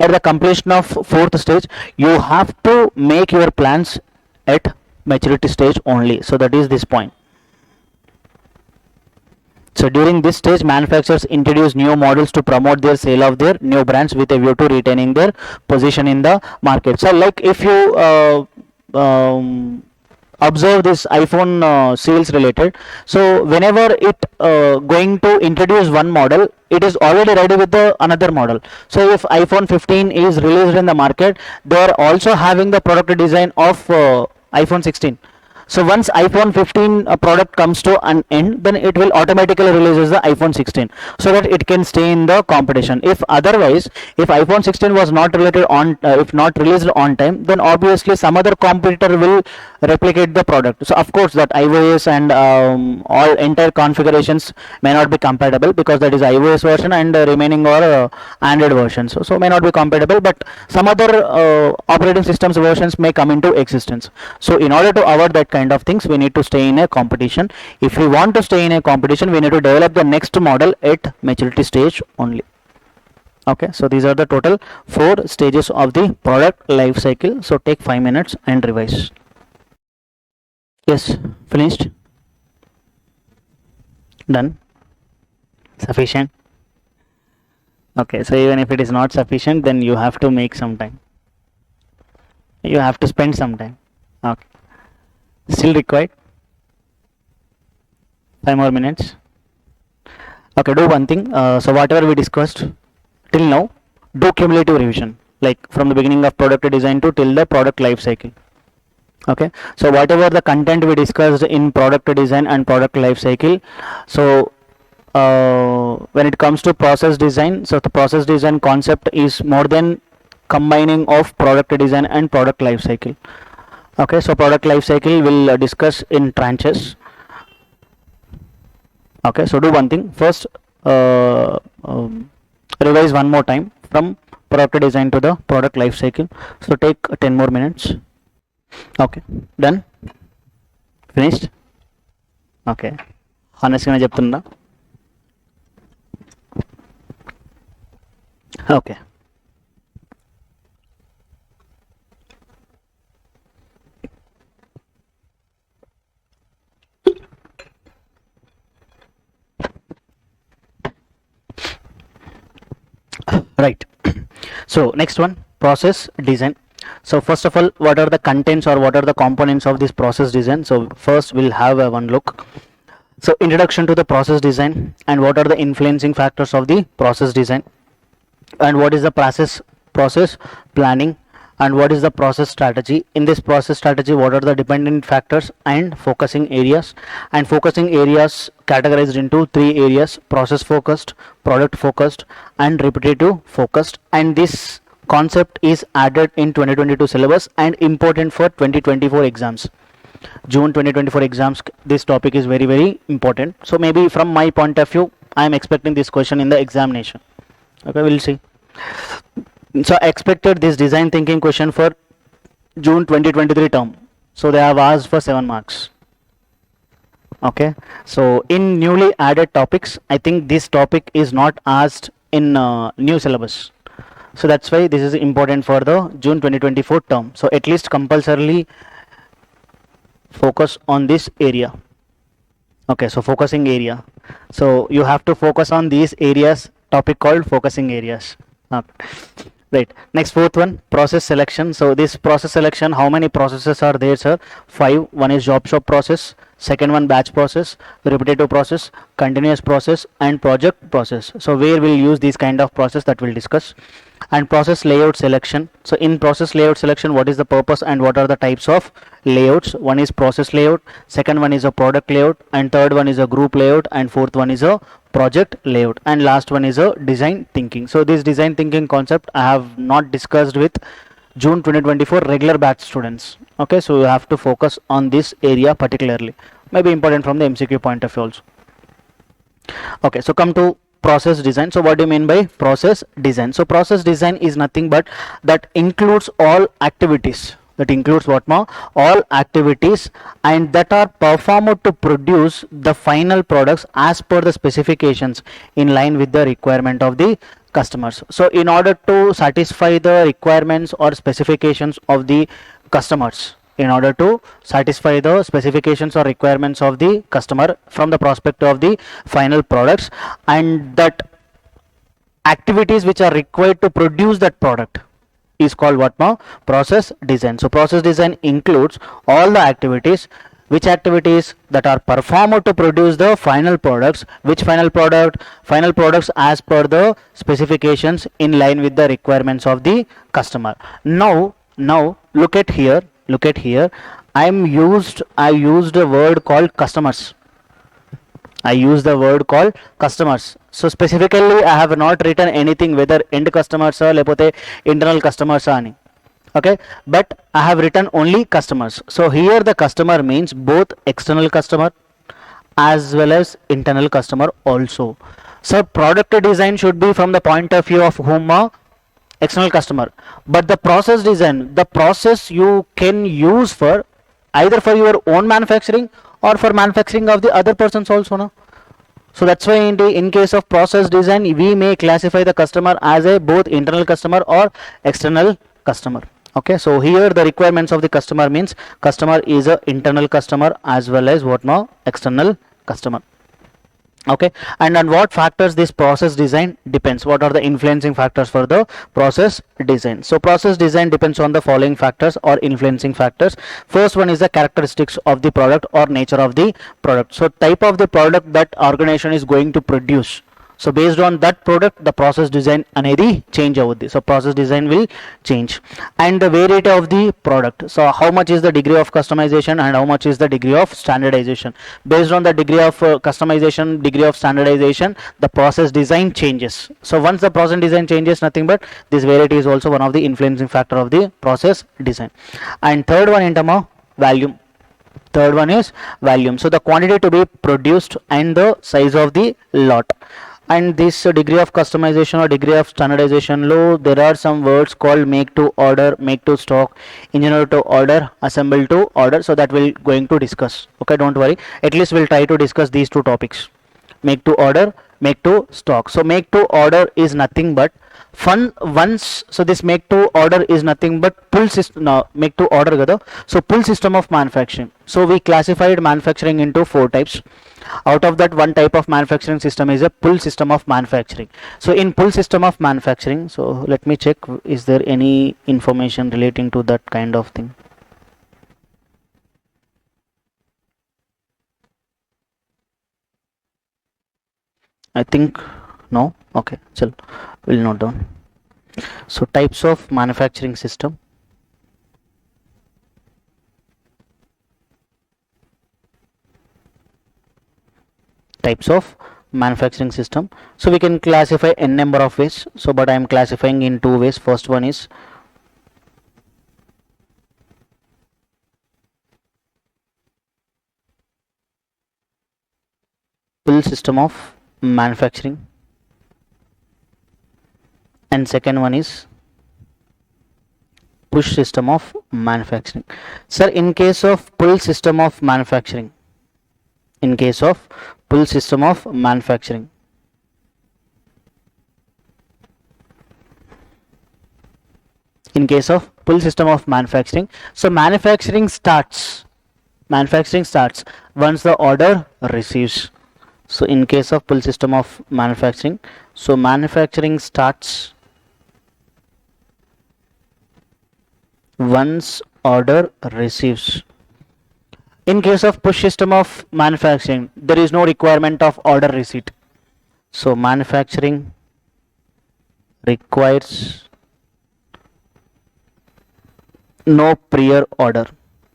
at the completion of fourth stage, you have to make your plans at maturity stage only. So that is this point. So during this stage manufacturers introduce new models to promote their sale of their new brands with a view to retaining their position in the market. So like if you observe this iPhone sales related, so whenever it going to introduce one model, it is already ready with the another model. So if iPhone 15 is released in the market, they are also having the product design of iPhone 16. So once iPhone 15 product comes to an end, then it will automatically releases the iPhone 16, so that it can stay in the competition. If otherwise, if iPhone 16 was not related on if not released on time, then obviously some other competitor will replicate the product. So of course that iOS and all entire configurations may not be compatible, because that is iOS version and remaining or Android version, so may not be compatible, but some other operating systems versions may come into existence. So in order to avoid that kind of things, we need to stay in a competition. If we want to stay in a competition, we need to develop the next model at maturity stage only. Okay, so these are the total 4 stages of the product life cycle. So take 5 minutes and revise. Yes, finished, done, sufficient. Okay, so even if it is not sufficient, then you have to make some time, you have to spend some time. Okay, still required 5 more minutes. Okay, do one thing. So whatever we discussed till now, do cumulative revision, like from the beginning of product design to till the product life cycle. Okay, so whatever the content we discussed in product design and product life cycle, so when it comes to process design, so the process design concept is more than combining of product design and product life cycle. Okay, so product life cycle will discuss in tranches. Okay, so do one thing first, revise one more time from product design to the product life cycle. So take 10 more minutes. Okay, done, finished. Okay, honestly చెప్తున్నా. Okay, right. So next one, process design. So first of all, what are the contents or what are the components of this process design? So first we'll have a one look. So introduction to the process design, and what are the influencing factors of the process design, and what is the process planning, and what is the process strategy. In this process strategy, what are the dependent factors and focusing areas, and focusing areas categorized into 3 areas: process focused, product focused, and repetitive focused. And this concept is added in 2022 syllabus and important for 2024 exams. June 2024 exams, this topic is very very important. So maybe from my point of view, I am expecting this question in the examination. Okay, we'll see. So I expected this design thinking question for June 2023 term. So they have asked for 7 marks. Okay, so in newly added topics, I think this topic is not asked in new syllabus. So that's why this is important for the June 2024 term. So at least compulsorily focus on this area. Okay, so focusing area. So you have to focus on these areas, topic called focusing areas. Okay. Right, next fourth one, process selection. So this process selection, how many processes are there, sir? 5. One is job shop process, second one batch process, repetitive process, continuous process, and project process. So where we'll use these kind of process, that we'll discuss. And process layout selection. So in process layout selection, what is the purpose and what are the types of layouts? One is process layout, second one is a product layout, and third one is a group layout, and fourth one is a project layout, and last one is a design thinking. So this design thinking concept I have not discussed with June 2024 regular batch students. Okay, so you have to focus on this area particularly, maybe important from the MCQ point of view also. Okay, so come to process design. So what do you mean by process design? So process design is nothing but that includes all activities, that includes what more, all activities, and that are performed to produce the final products as per the specifications in line with the requirement of the customers. So in order to satisfy the requirements or specifications of the customers, in order to satisfy the specifications or requirements of the customer from the perspective of the final products, and that activities which are required to produce that product is called what now, process design. So process design includes all the activities, which activities that are performed to produce the final products, which final products as per the specifications in line with the requirements of the customer. Now look at here, I used a word called customers. I use the word called customers. So specifically I have not written anything whether end customers or lepote internal customers ani. Okay, but I have written only customers. So here the customer means both external customer as well as internal customer also. So product design should be from the point of view of whom, external customer, but the process design, the process you can use for either for your own manufacturing or for manufacturing of the other persons also, no? So that's why in case of process design we may classify the customer as a both internal customer or external customer. Okay, so here the requirements of the customer means customer is a internal customer as well as what now, external customer. Okay, and on what factors this process design depends, what are the influencing factors for the process design? So process design depends on the following factors or influencing factors. First one is the characteristics of the product or nature of the product. So type of the product that organization is going to produce, so based on that product the process design anedi change avuddi. So process design will change. And the variety of the product, so how much is the degree of customization and how much is the degree of standardization. Based on the degree of customization, degree of standardization, the process design changes. So once the process design changes, nothing but this variety is also one of the influencing factor of the process design. And third one in term of volume, third one is volume, so the quantity to be produced and the size of the lot. And this degree of customization or degree of standardization low, there are some words called make to order, make to stock, engineer to order, assemble to order. So that we'll going to discuss. Okay, don't worry, at least we'll try to discuss these two topics, make to order, make to stock. So make to order is nothing but once, so this make to order is nothing but pull system, no, make to order kada, so pull system of manufacturing. So we classified manufacturing into 4 types. Out of that, one type of manufacturing system is a pull system of manufacturing. So in pull system of manufacturing, so let me check, is there any information relating to that kind of thing? I think no. Okay, so we'll note down. So types of manufacturing system. Types of manufacturing system. So we can classify n number of ways. So but I am classifying in 2 ways. First one is pull system of manufacturing, and second one is push system of manufacturing. Sir, in case of pull system of manufacturing, in case of pull system of manufacturing, in case of pull system of manufacturing, so manufacturing starts once the order receives. So in case of pull system of manufacturing, so manufacturing starts once order receives. In case of push system of manufacturing, there is no requirement of order receipt. So manufacturing requires no prior order.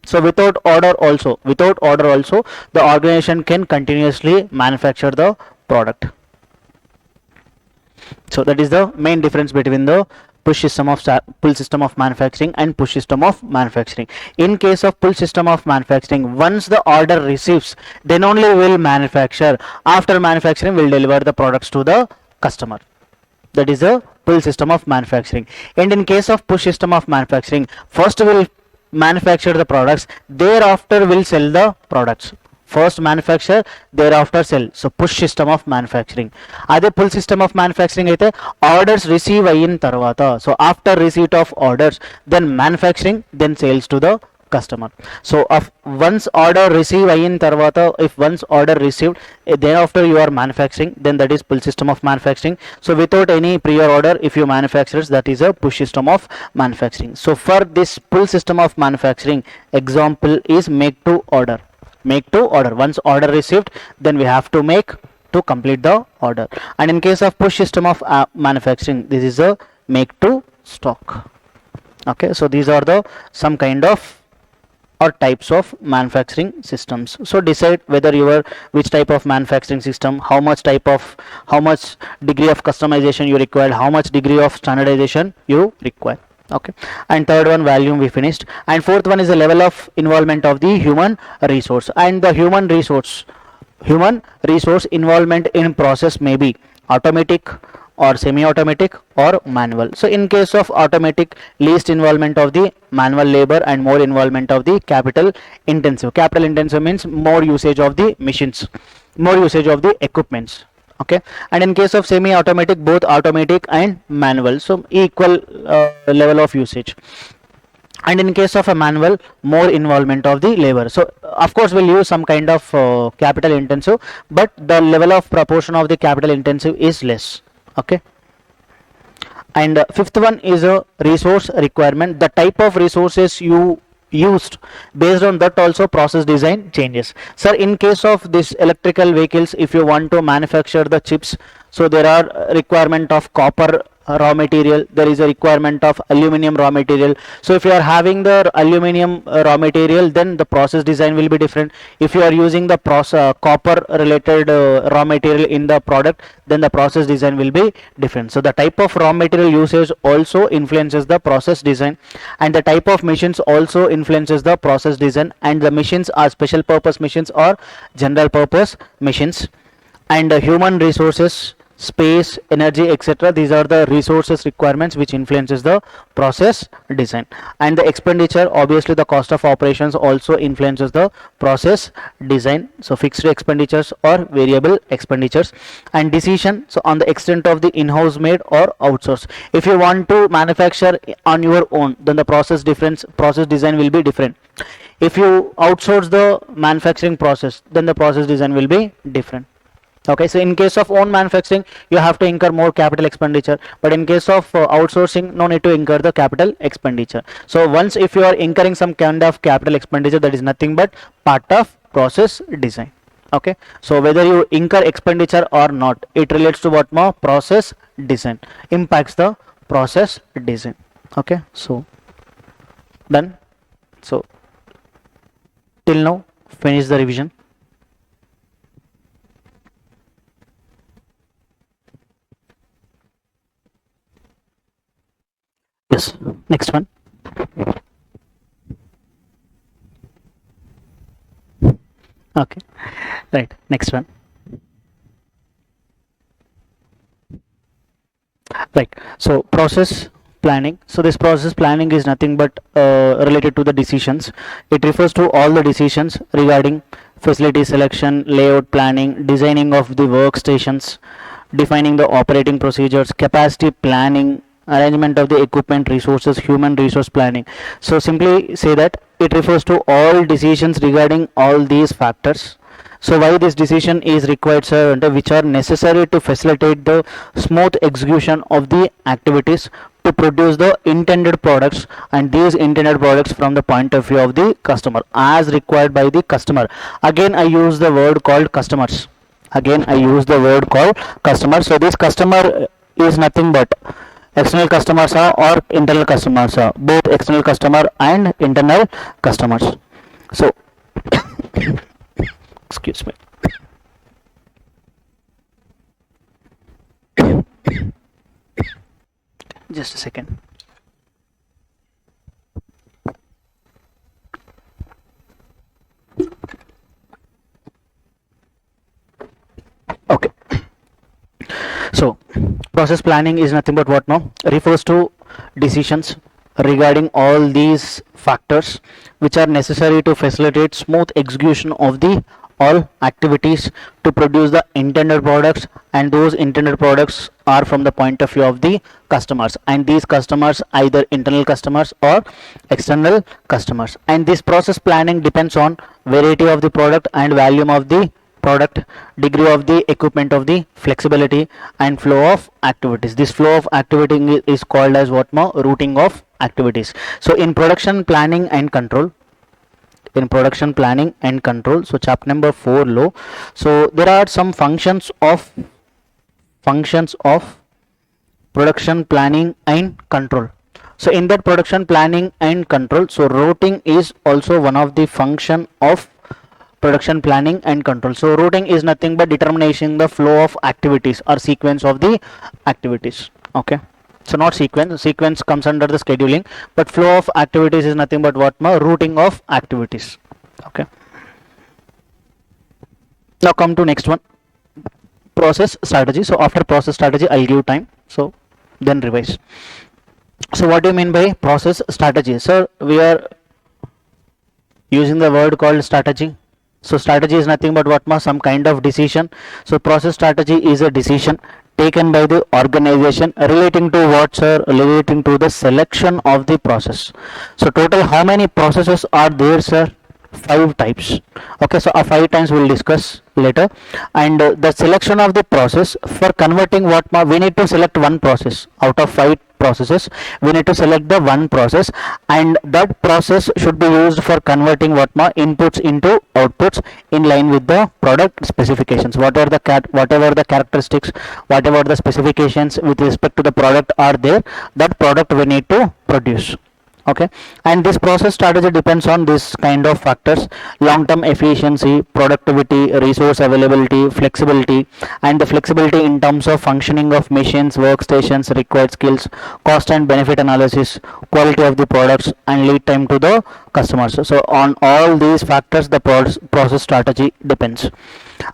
So without order also, the organization can continuously manufacture the product. So that is the main difference between the pull system of manufacturing and push system of manufacturing. In case of pull system of manufacturing, once the order receives, then only will manufacture. After manufacturing, will deliver the products to the customer. That is a pull system of manufacturing. And in case of push system of manufacturing, first will manufacture the products, thereafter will sell the products. First manufacture, thereafter sell. So push system of manufacturing. అదే pull system of manufacturing అయితే orders receive అయిన తర్వాత, so after receipt of orders, then manufacturing, then sales to the customer. So once order receive అయిన తర్వాత, if once order received, then after you are manufacturing, then that is pull system of manufacturing. So without any prior order, if you manufacture, that is a push system of manufacturing. So for this pull system of manufacturing, example is make to order. Make to order, once order received, then we have to make to complete the order. And in case of push system of manufacturing, this is a make to stock. Okay, so these are the some kind of or types of manufacturing systems. So decide whether you are which type of manufacturing system, how much degree of customization you require, how much degree of standardization you require. Okay, and third one, volume, we finished. And fourth one is the level of involvement of the human resource. And the human resource involvement in process may be automatic or semi-automatic or manual. So in case of automatic, least involvement of the manual labor and more involvement of the capital intensive. Capital intensive means more usage of the machines, more usage of the equipments. Okay, and in case of semi-automatic, both automatic and manual, so equal level of usage. And in case of a manual, more involvement of the labor. So of course we'll use some kind of capital intensive, but the level of proportion of the capital intensive is less. Okay, and fifth one is a resource requirement, the type of resources you used, based on that also process design changes. Sir, in case of this electrical vehicles, if you want to manufacture the chips, so there are requirement of copper raw material, there is a requirement of aluminum raw material. So if you are having the aluminum raw material, then the process design will be different. If you are using the copper related raw material in the product, then the process design will be different. So the type of raw material usage also influences the process design, and the type of machines also influences the process design. And the machines are special purpose machines or general purpose machines. And human resources, space, energy, etc., these are the resources requirements which influences the process design. And the expenditure, obviously the cost of operations also influences the process design. So fixed expenditures or variable expenditures. And decision, so on the extent of the in-house made or outsource. If you want to manufacture on your own, then the process design will be different. If you outsource the manufacturing process, then the process design will be different. Okay, so in case of own manufacturing, you have to incur more capital expenditure, but in case of outsourcing, no need to incur the capital expenditure. So once if you are incurring some kind of capital expenditure, that is nothing but part of process design. Okay, so whether you incur expenditure or not, it relates to what more? Process design, impacts the process design. Okay, so done. So till now, finish the revision. Yes, next one. Okay, right, next one. Right, so process planning. So this process planning is nothing but related to the decisions. It refers to all the decisions regarding facility selection, layout planning, designing of the workstations, defining the operating procedures, capacity planning, arrangement of the equipment, resources, human resource planning. So simply say that it refers to all decisions regarding all these factors. So why this decision is required, sir, which are necessary to facilitate the smooth execution of the activities to produce the intended products, and these intended products from the point of view of the customer as required by the customer. Again I use the word called customers. So this customer is nothing but external customers are or internal customers are, both external customer and internal customers. So excuse me. Just a second. Okay. So process planning is nothing but what now? Refers to decisions regarding all these factors which are necessary to facilitate smooth execution of the all activities to produce the intended products, and those intended products are from the point of view of the customers, and these customers either internal customers or external customers. And this process planning depends on variety of the product and volume of the product, degree of the equipment of the flexibility, and flow of activities. This flow of activity is called as what more? Routing of activities. So in production planning and control, so chapter number 4 low, so there are some functions of production planning and control. So in that production planning and control, so routing is also one of the function of production planning and control. So routing is nothing but determination the flow of activities or sequence of the activities. Okay, so not sequence comes under the scheduling, but flow of activities is nothing but what more? Routing of activities. Okay, now come to next one, process strategy. So after process strategy I'll give time, so then revise. So what do you mean by process strategy? So we are using the word called strategy. So strategy is nothing but what more? Some kind of decision. So process strategy is a decision taken by the organization relating to what, sir? Relating to the selection of the process. So total how many processes are there, sir? 5 types. Okay, so 5 times we'll discuss later. And the selection of the process for converting what, we need to select one process out of 5 processes. We need to select the one process, and that process should be used for converting what, inputs into outputs in line with the product specifications. Whatever the characteristics, whatever the specifications with respect to the product are there, that product we need to produce. Okay, and this process strategy depends on this kind of factors: long term efficiency, productivity, resource availability, flexibility, and the flexibility in terms of functioning of machines, workstations, required skills, cost and benefit analysis, quality of the products, and lead time to the customers. So on all these factors the process strategy depends,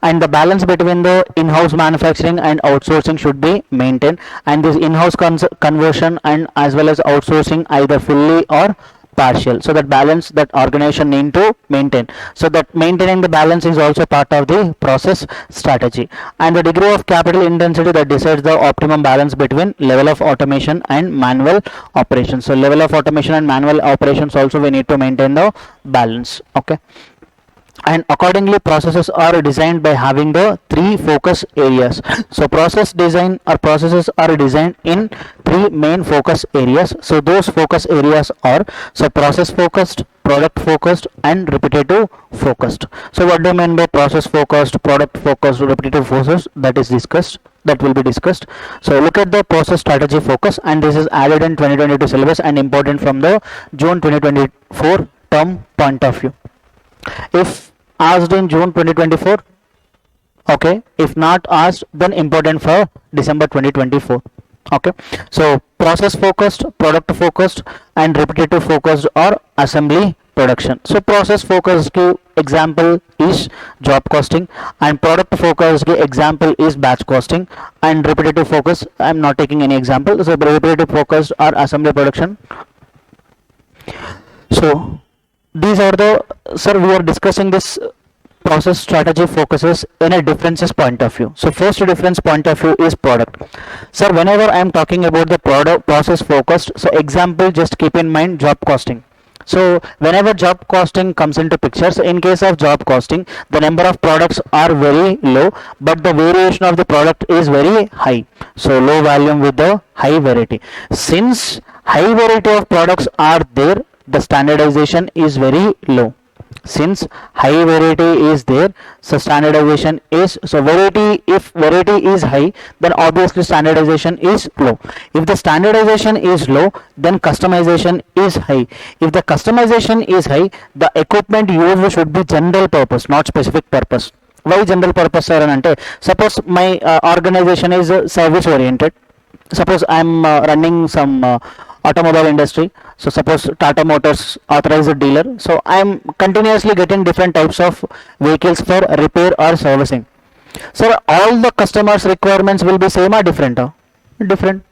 and the balance between the in-house manufacturing and outsourcing should be maintained, and this in-house conversion and as well as outsourcing either fully or partial, so that balance that organization need to maintain. So that maintaining the balance is also part of the process strategy, and the degree of capital intensity that decides the optimum balance between level of automation and manual operations. So level of automation and manual operations also we need to maintain the balance. Okay, and accordingly processes are designed by having the 3 focus areas. So process design or processes are designed in 3 main focus areas. So those focus areas are, so process focused, product focused, and repetitive focused. So what do you mean by process focused, product focused, repetitive focused? That will be discussed. So look at the process strategy focus, and this is added in 2022 syllabus and important from the June 2024 term point of view. If asked in June 2024, okay, if not asked, then important for December 2024. Okay, so process focused, product focused, and repetitive focused or assembly production. So process focused example is job costing, and product focused example is batch costing, and repetitive focus I am not taking any example. So repetitive focused or assembly production. So these are the, sir, we are discussing this process strategy focuses in a differences point of view. So first difference point of view is product. Sir, whenever I am talking about the product process focused, so example just keep in mind job costing. So whenever job costing comes into picture, so in case of job costing, the number of products are very low, but the variation of the product is very high. So low volume with the high variety. Since high variety of products are there, the standardization is very low. Since high variety is there, so standardization is, so variety, if variety is high, then obviously standardization is low. If the standardization is low, then customization is high. If the customization is high, the equipment used should be general purpose, not specific purpose. Why general purpose, sir? And ante, suppose my organization is service oriented. Suppose I'm running some automobile industry. So suppose Tata Motors authorized dealer. So I'm continuously getting different types of vehicles for repair or servicing. So all the customers' requirements will be same or different? Different.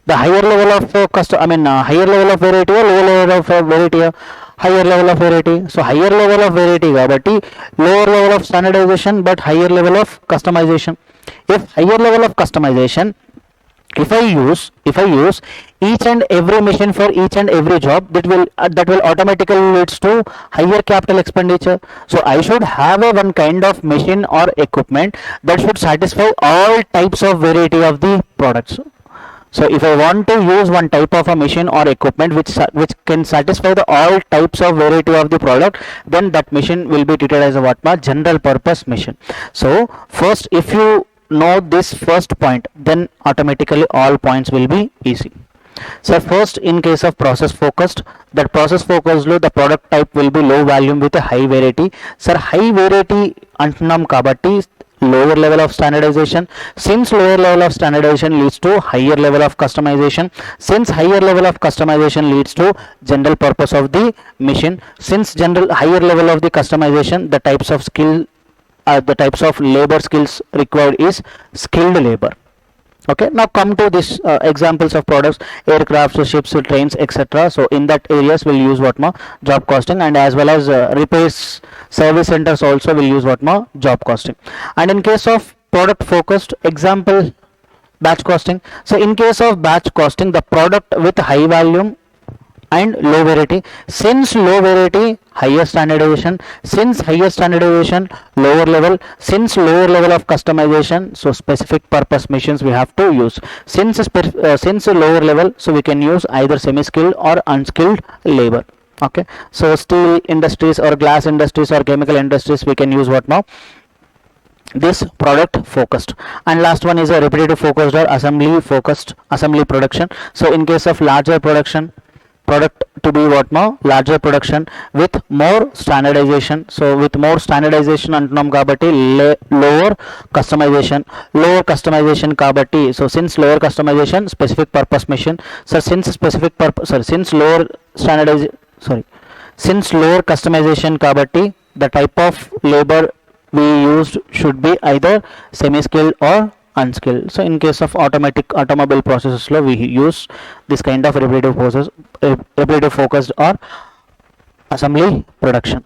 The higher level of higher level of variety or lower level of variety? Higher level of variety. So higher level of variety kabatti lower level of standardization but higher level of customization. If higher level of customization, if I use each and every machine for each and every job, that will automatically leads to higher capital expenditure. So I should have a one kind of machine or equipment that should satisfy all types of variety of the products. So if I want to use one type of a machine or equipment which can satisfy the all types of variety of the product, then that machine will be treated as a what ma general purpose machine. So first, if you know this first point, then automatically all points will be easy. So first, in case of process focused, that process focused lo the product type will be low volume with a high variety. Sir, high variety antunnam kabatti lower level of standardization. Since lower level of standardization leads to higher level of customization, since higher level of customization leads to general purpose of the machine, since general higher level of the customization, the types of skill, the types of labor skills required is skilled labor. Okay, now come to this examples of products: aircrafts, ships, trains, etc. So in that areas we'll use what ma job costing, and as well as repairs service centers also will use what ma job costing. And in case of product focused, example batch costing. So in case of batch costing, the product with high volume and low variety. Since low variety, higher standardization. Since higher standardization, lower level. Since lower level of customization, so specific purpose machines we have to use. Since lower level, so we can use either semi skilled or unskilled labor. Okay, so steel industries or glass industries or chemical industries, we can use what now, this product focused. And last one is a repetitive focused or assembly focused, assembly production. So in case of larger production, product to be what now, larger production with more standardization. So with more standardization antunnam kabatti lower customization kabatti. So since lower customization, specific purpose machine. So since specific purpose, sorry, since lower standardization, sorry, since lower customization kabatti, the type of labor we used should be either semi skilled or unskilled. So in case of automobile processes law, we use this kind of repetitive focused or assembly production.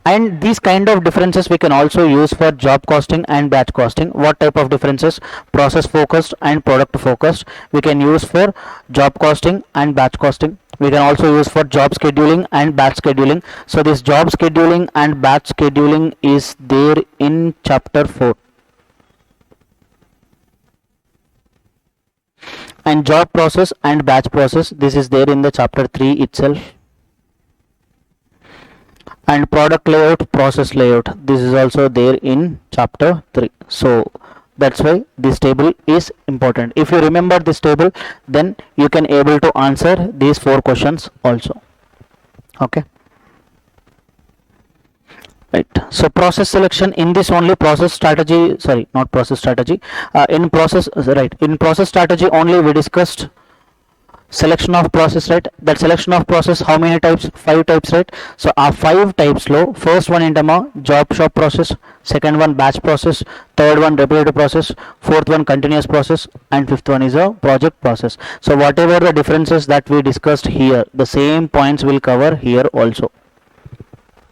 And these kind of differences we can also use for job costing and batch costing. What type of differences? Process focused and product focused we can use for job costing and batch costing. We can also use for job scheduling and batch scheduling. So this job scheduling and batch scheduling is there in chapter 4. And job process and batch process, this is there in the chapter 3 itself. And product layout, process layout, this is also there in chapter 3. So that's why this table is important. If you remember this table, then you can able to answer these 4 questions also. Okay, right. So process selection, in this only process strategy, sorry, not process strategy, in process, right, in process strategy only we discussed selection of process, right? That selection of process, how many types? 5 types, right? So our 5 types low. First one in term job shop process, second one batch process, third one repetitive process, fourth one continuous process, and fifth one is a project process. So whatever the differences that we discussed here, the same points will cover here also.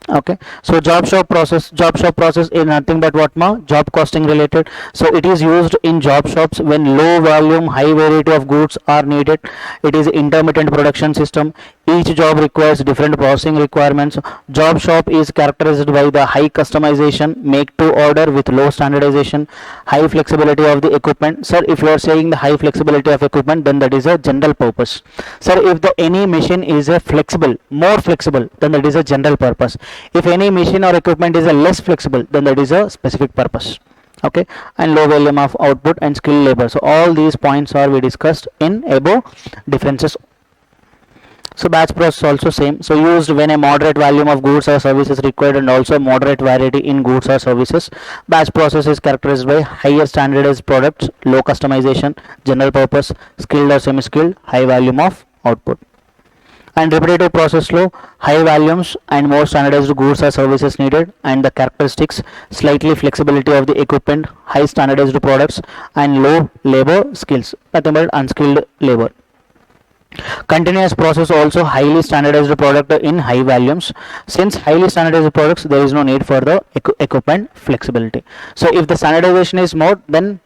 Okay, so job shop process is nothing but what ma job costing related. So it is used in job shops when low volume high variety of goods are needed. It is intermittent production system. Each job requires different processing requirements. Job shop is characterized by the high customization, make to order with low standardization, high flexibility of the equipment. Sir, if you are saying the high flexibility of equipment, then that is a general purpose. Sir, if the any machine is a flexible, more flexible, then that is a general purpose. If any machine or equipment is a less flexible, then that is a specific purpose. Okay, and low volume of output and skilled labor. So all these points are we discussed in above differences. So batch process also same. So used when a moderate volume of goods or services required and also moderate variety in goods or services. Batch process is characterized by higher standardized products, low customization, general purpose, skilled or semi-skilled, high volume of output. And repetitive process flow, high volumes and more standardized goods or services needed, and the characteristics, slightly flexibility of the equipment, high standardized products and low labor skills, nothing but unskilled labor. Continuous process also highly standardized product in high volumes. Since highly standardized products, there is no need for the equipment flexibility. So if the standardization is more, then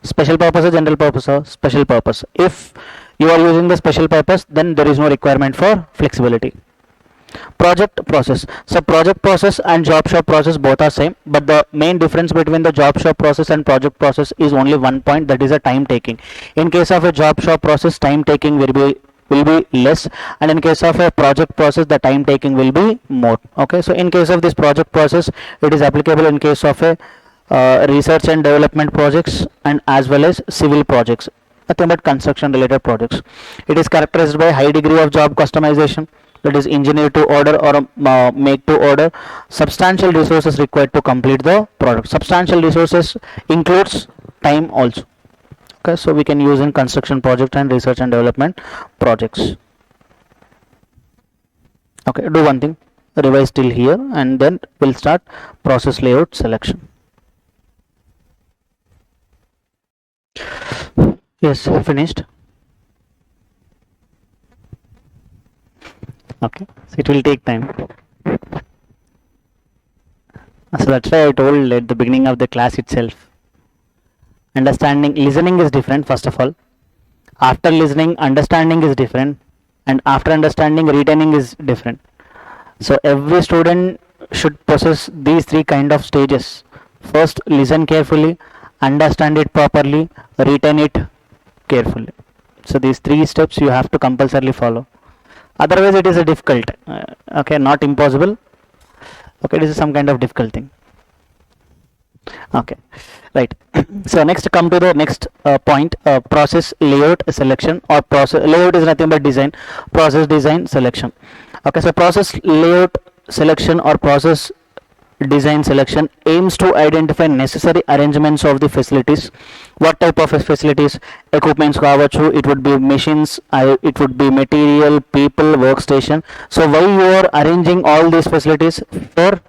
special purpose or general purpose or special purpose. If you are using the special purpose, then there is no requirement for flexibility. Project process. So project process and job shop process both are same, but the main difference between the job shop process and project process is only one point, that is a time taking. In case of a job shop process, time taking will be less, and in case of a project process, the time taking will be more. Okay, so in case of this project process, it is applicable in case of a research and development projects and as well as civil projects, nothing but construction related projects. It is characterized by high degree of job customization, that is engineer to order or make to order. Substantial resources required to complete the product. Substantial resources includes time also. Okay, so we can use in construction project and research and development projects. Okay, do one thing, revise till here and then we'll start process layout selection. Yes, finished. Okay, so it will take time. So that's why I told at the beginning of the class itself, understanding, listening is different first of all. After listening, understanding is different, and after understanding, retaining is different. So every student should possess these three kind of stages. First, listen carefully, understand it properly, retain it carefully. So these three steps you have to compulsorily follow. Otherwise it is a difficult, okay, not impossible. Okay, this is some kind of difficult thing. Okay, right. So next come to the next point, process layout selection, or process layout is nothing but design, process design selection. Okay, so process layout selection or process design selection aims to identify necessary arrangements of the facilities. What type of facilities? Equipments kavachu, it would be machines, it would be material, people, workstation. So why you are arranging all these facilities? For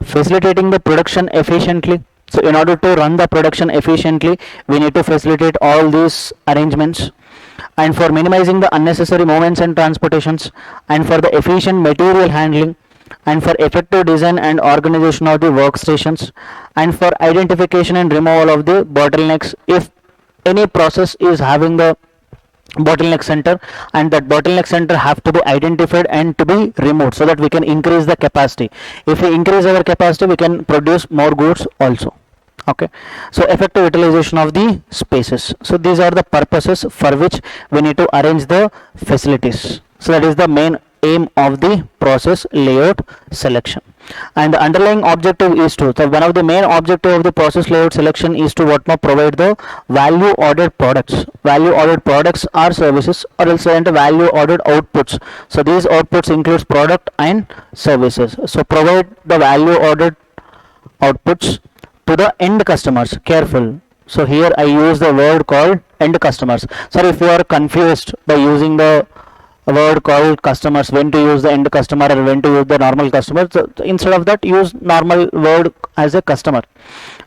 facilitating the production efficiently. So in order to run the production efficiently, we need to facilitate all these arrangements, and for minimizing the unnecessary movements and transportations, and for the efficient material handling, and for effective design and organization of the workstations, and for identification and removal of the bottlenecks. If any process is having the bottleneck center, and that bottleneck center have to be identified and to be removed, so that we can increase the capacity. If we increase our capacity, we can produce more goods also. Okay, so effective utilization of the spaces. So these are the purposes for which we need to arrange the facilities. So that is the main aim of the process layout selection. And the underlying objective is to, so one of the main objective of the process layout selection is to what more provide the value ordered products. Value ordered products are services, or else value ordered outputs. So these outputs includes product and services. So provide the value ordered outputs to the end customers. Careful. So here I use the word called end customers. So if you are confused by using the word called customers, when to use the end customer or when to use the normal customer, so instead of that use normal word as a customer.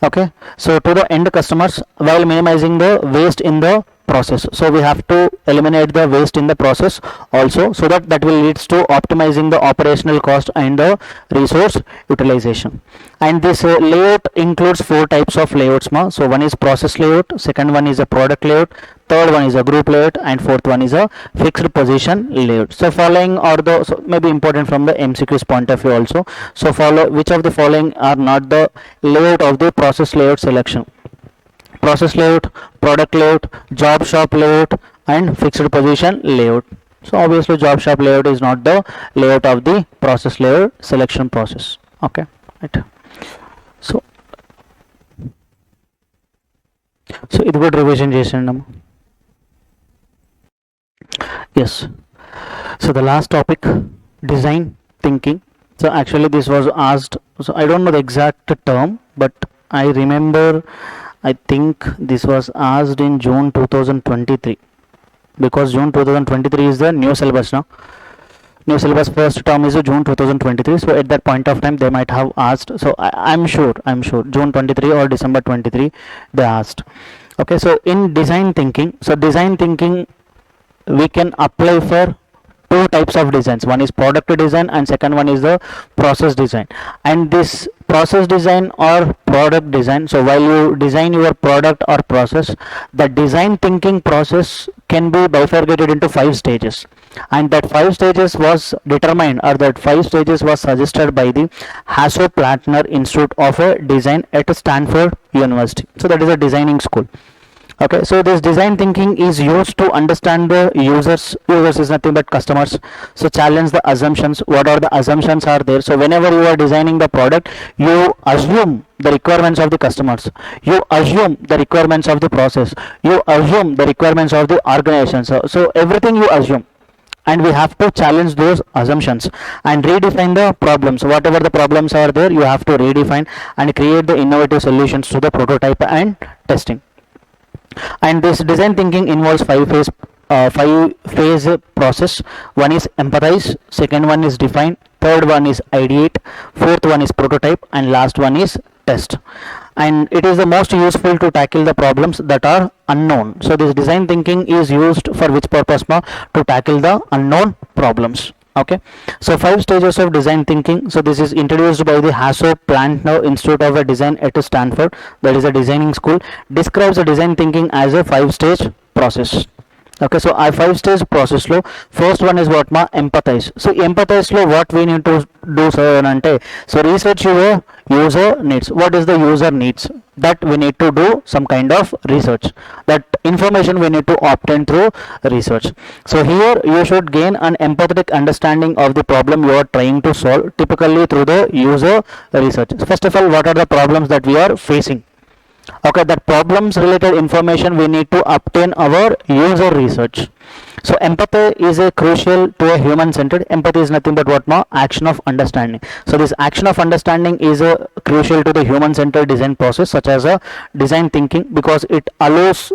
Okay, so to the end customers, while minimizing the waste in the process. So we have to eliminate the waste in the process also, so that will leads to optimizing the operational cost and the resource utilization. And this layout includes four types of layouts ma. So one is process layout, second one is a product layout, third one is a group layout, and fourth one is a fixed position layout. So following are the, so maybe important from the MCQ's point of view also. So follow which of the following are not the layout of the process layout selection: process layout, product layout, job shop layout, and fixed position layout. So obviously job shop layout is not the layout of the process layout selection process. Okay, right. So ఇది కూడా revision చేసేయండి. Yes, so the last topic, design thinking. So actually this was asked, so I don't know the exact term, but I remember, I think this was asked in June 2023, because June 2023 is the new syllabus now. New syllabus first term is June 2023. So at that point of time they might have asked. So I'm sure June 23 or December 23 they asked. Okay, so in design thinking, so design thinking we can apply for two types of designs. One is product design and second one is the process design. And this process design or product design, so while you design your product or process, the design thinking process can be bifurcated into 5 stages, and that 5 stages was determined, or that 5 stages was suggested by the Hasso-Plattner Institute of Design at Stanford University. So that is a designing school. Okay, so this design thinking is used to understand the users is nothing but customers. So challenge the assumptions, what are the assumptions are there. So whenever you are designing the product, you assume the requirements of the customers, you assume the requirements of the process, you assume the requirements of the organization. So everything you assume, and we have to challenge those assumptions and redefine the problems. Whatever the problems are there, you have to redefine and create the innovative solutions to the prototype and testing. And this design thinking involves five phase process. One is empathize, second one is define, third one is ideate, fourth one is prototype, and last one is test. And it is the most useful to tackle the problems that are unknown. So this design thinking is used for which purpose ma? To tackle the unknown problems. Okay, so 5 stages of design thinking. So this is introduced by the Hasso-Plattner Institute of Design at Stanford, that is a designing school. Describes the design thinking as a 5-stage process. Okay, so a 5-stage process lo first one is what ma? Empathize. So empathize lo what we need to do, sir, ante, so research your user needs. What is the user needs? That we need to do some kind of research. That information we need to obtain through research. So here you should gain an empathetic understanding of the problem you are trying to solve, typically through the user research. First of all, what are the problems that we are facing? Okay, that problems related information we need to obtain our user research. So empathy is a crucial to a human centered. Empathy is nothing but what ma? Action of understanding. So this action of understanding is a crucial to the human centered design process, such as a design thinking, because it allows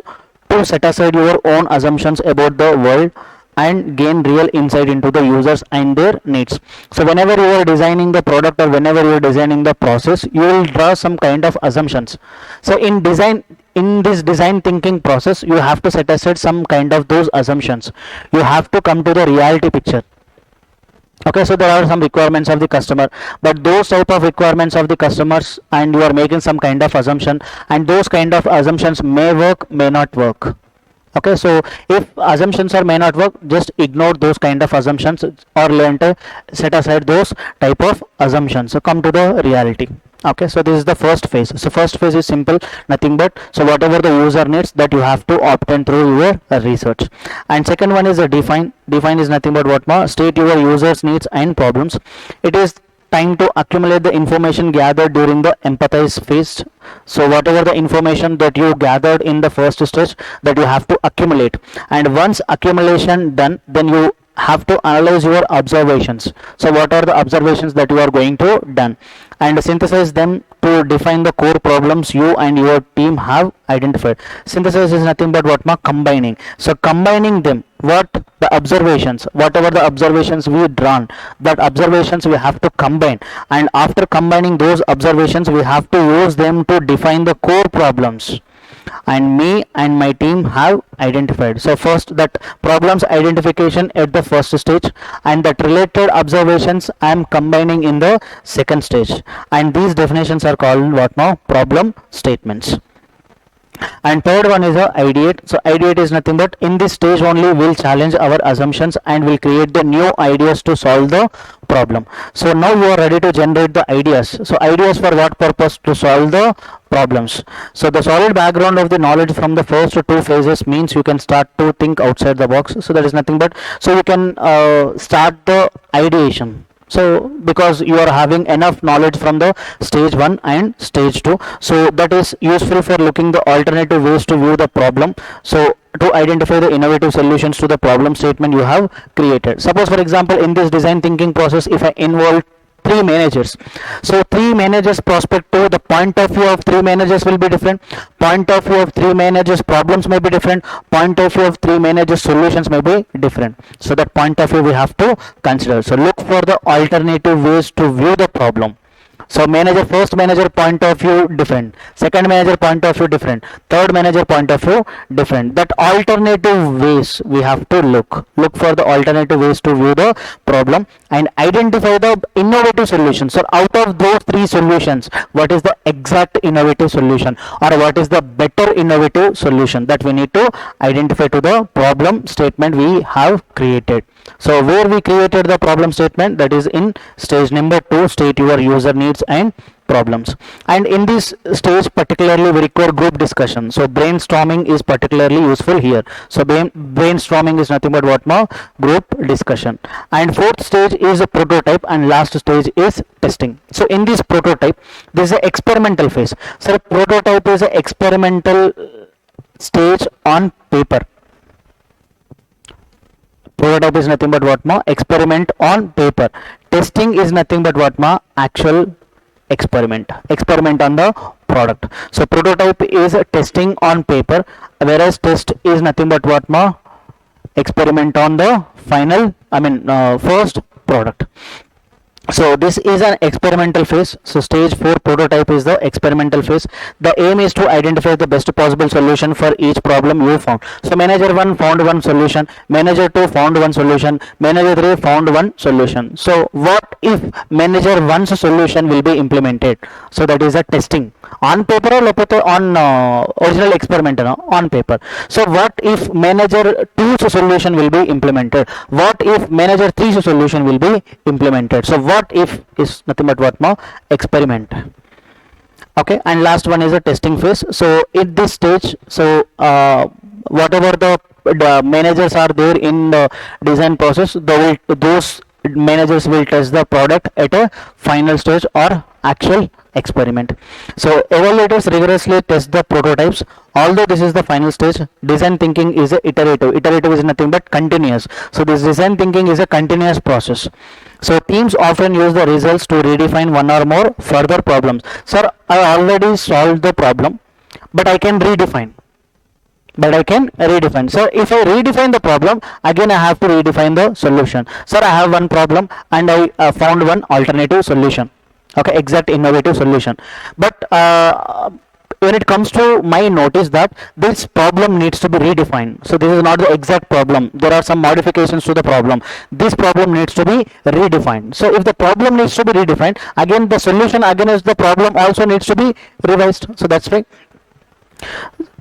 to set aside your own assumptions about the world and gain real insight into the users and their needs. So whenever you are designing the product or whenever you are designing the process, you will draw some kind of assumptions. So in this design thinking process, you have to set aside some kind of those assumptions. You have to come to the reality picture. Okay, so there are some requirements of the customer, but those type of requirements of the customers, and you are making some kind of assumption, and those kind of assumptions may work, may not work. Okay, so if assumptions are may not work, just ignore those kind of assumptions, or later set aside those type of assumptions. So come to the reality. Okay, so this is the first phase. So first phase is simple, nothing but, so whatever the user needs, that you have to obtain through your research. And second one is a define. Define is nothing but what ma? State your users needs and problems. It is time to accumulate the information gathered during the empathize phase. So whatever the information that you gathered in the first stage, that you have to accumulate, and once accumulation done, then you have to analyze your observations. So what are the observations that you are going to done, and synthesize them to define the core problems you and your team have identified. Synthesis is nothing but what ma? Combining. So combining them, what the observations, whatever the observations we drawn, that observations we have to combine, and after combining those observations, we have to use them to define the core problems. and me and my team have identified. So first, that problems identification at the first stage, and that related observations I am combining in the second stage, and these definitions are called what now? Problem statements. And third one is a ideate. So ideate is nothing but in this stage only we'll challenge our assumptions and will create the new ideas to solve the problem. So now you are ready to generate the ideas. So ideas for what purpose? To solve the problems. So the solid background of the knowledge from the first two phases means you can start to think outside the box. So that is nothing but, so you can start the ideation. So because you are having enough knowledge from the stage 1 and stage 2, so that is useful for looking the alternative ways to view the problem, so to identify the innovative solutions to the problem statement you have created. Suppose for example in this design thinking process, if I involve three managers, so three managers perspective, the point of view of three managers will be different, point of view of three managers problems may be different, point of view of three managers solutions may be different. So that point of view we have to consider. So look for the alternative ways to view the problem. So manager, first manager point of view different, second manager point of view different, third manager point of view different. That alternative ways we have to look for the alternative ways to view the problem and identify the innovative solutions. So out of those three solutions, what is the exact innovative solution, or what is the better innovative solution, that we need to identify to the problem statement we have created. So where we created the problem statement, that is in stage number 2, state your user needs and problems. And in this stage particularly we require group discussion. So brainstorming is particularly useful here. So brainstorming is nothing but what now? Group discussion. And fourth stage is a prototype, and last stage is testing. So in this prototype, this is an experimental phase. So prototype is an experimental stage on paper. Prototype is nothing but what ma? Experiment on paper. Testing is nothing but what ma? Actual experiment on the product. So prototype is testing on paper, whereas test is nothing but what ma? Experiment on the final, first product. So this is an experimental phase. So stage 4 prototype is the experimental phase. The aim is to identify the best possible solution for each problem you found. So manager 1 found one solution, manager 2 found one solution, manager 3 found one solution. So what if manager 1's solution will be implemented? So that is a testing on paper or on original experiment on paper. So what if manager 2's solution will be implemented? What if manager 3's solution will be implemented? So what if is nothing but what now? Experiment. Okay, and last one is a testing phase. So in this stage, so whatever the managers are there in the design process, those managers will test the product at a final stage or actual experiment. So evaluators rigorously test the prototypes. Although this is the final stage, design thinking is a iterative. Iterative is nothing but continuous. So this design thinking is a continuous process. So teams often use the results to redefine one or more further problems. Sir, I already solved the problem, but I can redefine. So if I redefine the problem, again I have to redefine the solution. Sir, I have one problem and I found one alternative solution. Okay, exact innovative solution. But when it comes to my notice that this problem needs to be redefined. So this is not the exact problem. There are some modifications to the problem. This problem needs to be redefined. So if the problem needs to be redefined, again the solution against the problem also needs to be revised. So that's right.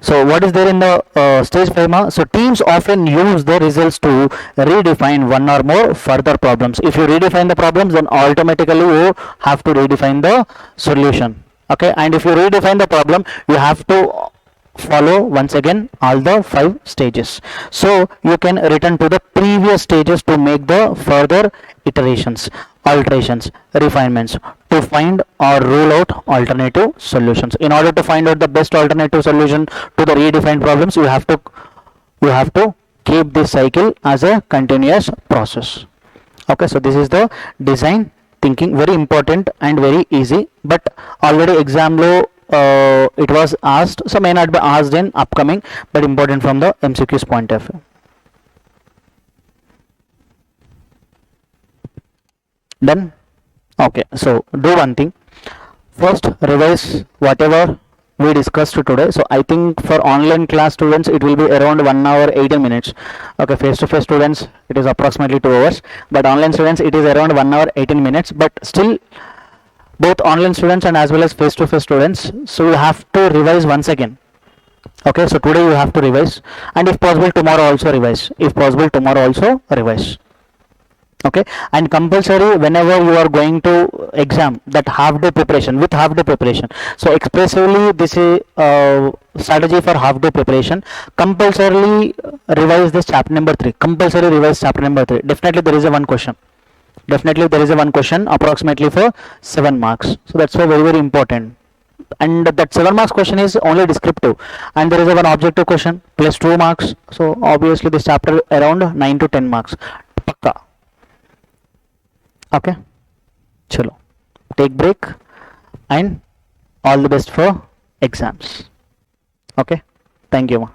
So what is there in the stage 5? So teams often use the results to redefine one or more further problems. If you redefine the problems, then automatically you have to redefine the solution. Okay, and if you redefine the problem, you have to follow once again all the 5 stages. So you can return to the previous stages to make the further iterations, alterations, refinements to find or rule out alternative solutions. In order to find out the best alternative solution to the redefined problems, you have to keep this cycle as a continuous process. Okay, so this is the design thinking, very important and very easy, but already exam law it was asked, so may not be asked in upcoming, but important from the MCQ's point of view. Done? Okay, so do one thing. First, revise whatever we discussed today. So I think for online class students it will be around 1 hour 18 minutes. Okay, face to face students it is approximately 2 hours, but online students it is around 1 hour 18 minutes. But still, both online students and as well as face to face students, so you have to revise once again. Okay, so today you have to revise, and if possible tomorrow also revise, if possible tomorrow also revise. Okay, and compulsory whenever you are going to exam, that half day preparation, with half day preparation. So expressively this is strategy for half day preparation. Compulsorily revise this chapter number 3, compulsory revise chapter number 3. Definitely there is a one question, definitely there is a one question approximately for 7 marks. So that's why very very important. And that 7 marks question is only descriptive, and there is a one objective question plus 2 marks. So obviously this chapter around 9 to 10 marks pakka. Okay, chalo, take break, and all the best for exams. Okay, thank you.